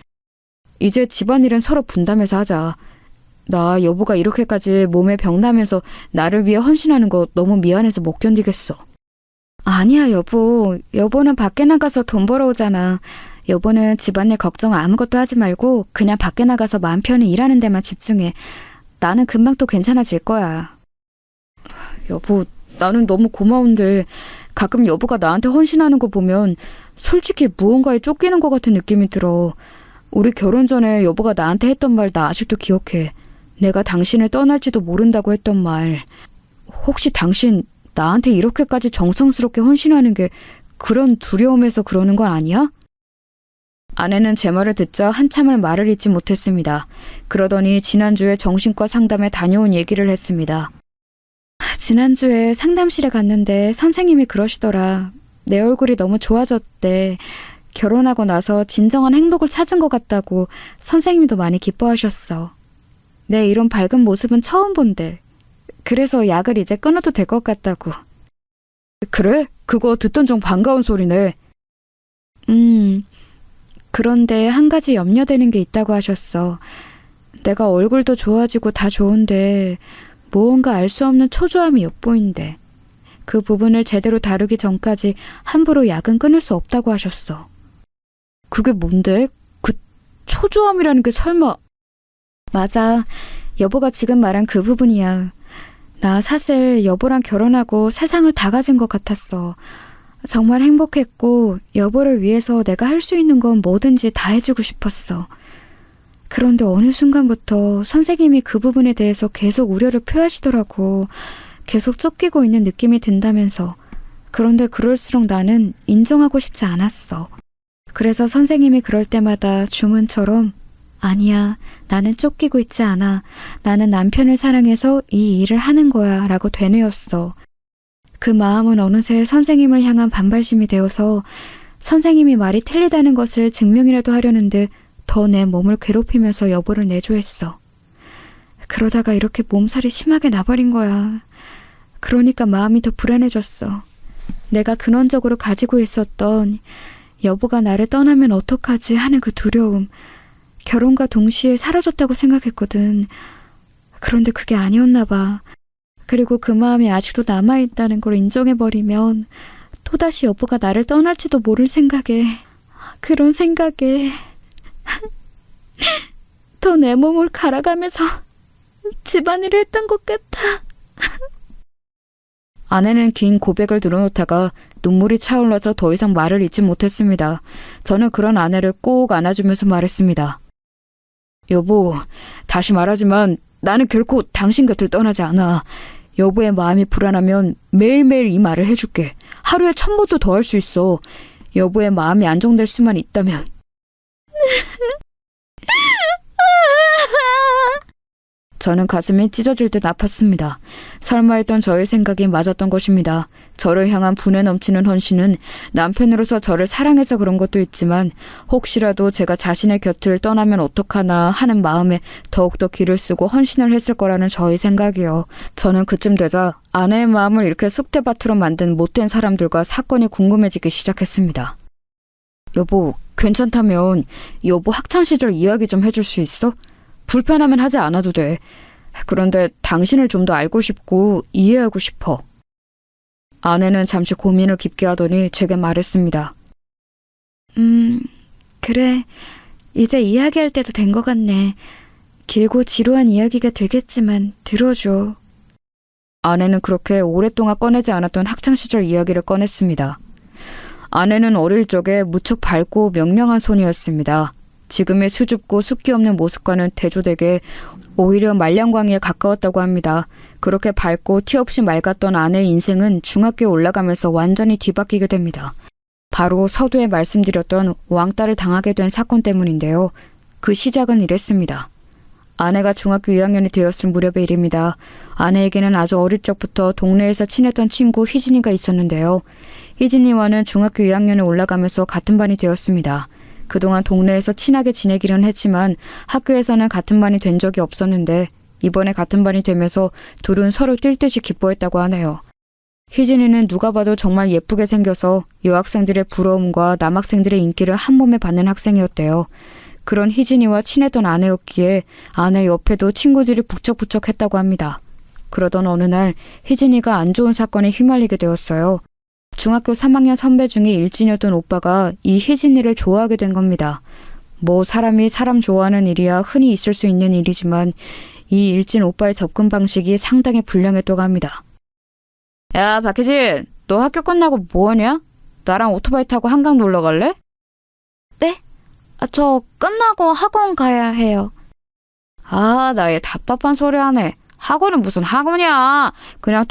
이제 집안일은 서로 분담해서 하자. 나 여보가 이렇게까지 몸에 병나면서 나를 위해 헌신하는 거 너무 미안해서 못 견디겠어. 아니야, 여보. 여보는 밖에 나가서 돈 벌어오잖아. 여보는 집안일 걱정 아무것도 하지 말고 그냥 밖에 나가서 마음 편히 일하는 데만 집중해. 나는 금방 또 괜찮아질 거야. 여보, 나는 너무 고마운데 가끔 여보가 나한테 헌신하는 거 보면 솔직히 무언가에 쫓기는 것 같은 느낌이 들어. 우리 결혼 전에 여보가 나한테 했던 말 나 아직도 기억해. 내가 당신을 떠날지도 모른다고 했던 말. 혹시 당신 나한테 이렇게까지 정성스럽게 헌신하는 게 그런 두려움에서 그러는 건 아니야? 아내는 제 말을 듣자 한참을 말을 잇지 못했습니다. 그러더니 지난주에 정신과 상담에 다녀온 얘기를 했습니다. 지난주에 상담실에 갔는데 선생님이 그러시더라. 내 얼굴이 너무 좋아졌대. 결혼하고 나서 진정한 행복을 찾은 것 같다고 선생님도 많이 기뻐하셨어. 내 이런 밝은 모습은 처음 본대. 그래서 약을 이제 끊어도 될 것 같다고. 그래? 그거 듣던 중 반가운 소리네. 그런데 한 가지 염려되는 게 있다고 하셨어. 내가 얼굴도 좋아지고 다 좋은데 무언가 알 수 없는 초조함이 엿보인대. 그 부분을 제대로 다루기 전까지 함부로 약은 끊을 수 없다고 하셨어. 그게 뭔데? 그 초조함이라는 게 설마... 맞아. 여보가 지금 말한 그 부분이야. 나 사실 여보랑 결혼하고 세상을 다 가진 것 같았어. 정말 행복했고 여보를 위해서 내가 할 수 있는 건 뭐든지 다 해주고 싶었어. 그런데 어느 순간부터 선생님이 그 부분에 대해서 계속 우려를 표하시더라고. 계속 쫓기고 있는 느낌이 든다면서. 그런데 그럴수록 나는 인정하고 싶지 않았어. 그래서 선생님이 그럴 때마다 주문처럼 아니야, 나는 쫓기고 있지 않아. 나는 남편을 사랑해서 이 일을 하는 거야 라고 되뇌었어. 그 마음은 어느새 선생님을 향한 반발심이 되어서 선생님이 말이 틀리다는 것을 증명이라도 하려는 듯 더 내 몸을 괴롭히면서 여보를 내조했어. 그러다가 이렇게 몸살이 심하게 나버린 거야. 그러니까 마음이 더 불안해졌어. 내가 근원적으로 가지고 있었던 여보가 나를 떠나면 어떡하지 하는 그 두려움. 결혼과 동시에 사라졌다고 생각했거든. 그런데 그게 아니었나 봐. 그리고 그 마음이 아직도 남아있다는 걸 인정해버리면 또다시 여보가 나를 떠날지도 모를 생각에, 그런 생각에 더 내 몸을 갈아가면서 집안일을 했던 것 같아. 아내는 긴 고백을 들어놓다가 눈물이 차올라서 더 이상 말을 잇지 못했습니다. 저는 그런 아내를 꼭 안아주면서 말했습니다. 여보, 다시 말하지만 나는 결코 당신 곁을 떠나지 않아. 여보의 마음이 불안하면 매일매일 이 말을 해줄게. 하루에 1000번도 더 할 수 있어. 여보의 마음이 안정될 수만 있다면. 저는 가슴이 찢어질 듯 아팠습니다. 설마 했던 저의 생각이 맞았던 것입니다. 저를 향한 분에 넘치는 헌신은 남편으로서 저를 사랑해서 그런 것도 있지만 혹시라도 제가 자신의 곁을 떠나면 어떡하나 하는 마음에 더욱더 기를 쓰고 헌신을 했을 거라는 저의 생각이요. 저는 그쯤 되자 아내의 마음을 이렇게 쑥대밭으로 만든 못된 사람들과 사건이 궁금해지기 시작했습니다. 여보, 괜찮다면 여보 학창시절 이야기 좀 해줄 수 있어? 불편하면 하지 않아도 돼. 그런데 당신을 좀 더 알고 싶고 이해하고 싶어. 아내는 잠시 고민을 깊게 하더니 제게 말했습니다. 그래. 이제 이야기할 때도 된 것 같네. 길고 지루한 이야기가 되겠지만 들어줘. 아내는 그렇게 오랫동안 꺼내지 않았던 학창시절 이야기를 꺼냈습니다. 아내는 어릴 적에 무척 밝고 명랑한 소녀였습니다. 지금의 수줍고 숫기 없는 모습과는 대조되게 오히려 말량광이에 가까웠다고 합니다. 그렇게 밝고 티 없이 맑았던 아내의 인생은 중학교에 올라가면서 완전히 뒤바뀌게 됩니다. 바로 서두에 말씀드렸던 왕따를 당하게 된 사건 때문인데요. 그 시작은 이랬습니다. 아내가 중학교 2학년이 되었을 무렵의 일입니다. 아내에게는 아주 어릴 적부터 동네에서 친했던 친구 희진이가 있었는데요. 희진이와는 중학교 2학년에 올라가면서 같은 반이 되었습니다. 그동안 동네에서 친하게 지내기는 했지만 학교에서는 같은 반이 된 적이 없었는데 이번에 같은 반이 되면서 둘은 서로 뛸 듯이 기뻐했다고 하네요. 희진이는 누가 봐도 정말 예쁘게 생겨서 여학생들의 부러움과 남학생들의 인기를 한 몸에 받는 학생이었대요. 그런 희진이와 친했던 아내였기에 아내 옆에도 친구들이 북적북적했다고 합니다. 그러던 어느 날 희진이가 안 좋은 사건에 휘말리게 되었어요. 중학교 3학년 선배 중에 일진이었던 오빠가 이 희진이를 좋아하게 된 겁니다. 뭐 사람이 사람 좋아하는 일이야 흔히 있을 수 있는 일이지만 이 일진 오빠의 접근 방식이 상당히 불량했다고 합니다. 야, 박희진, 너 학교 끝나고 뭐하냐? 나랑 오토바이 타고 한강 놀러 갈래? 네? 저 끝나고 학원 가야 해요. 아, 나 얘 답답한 소리 하네. 학원은 무슨 학원이야. 그냥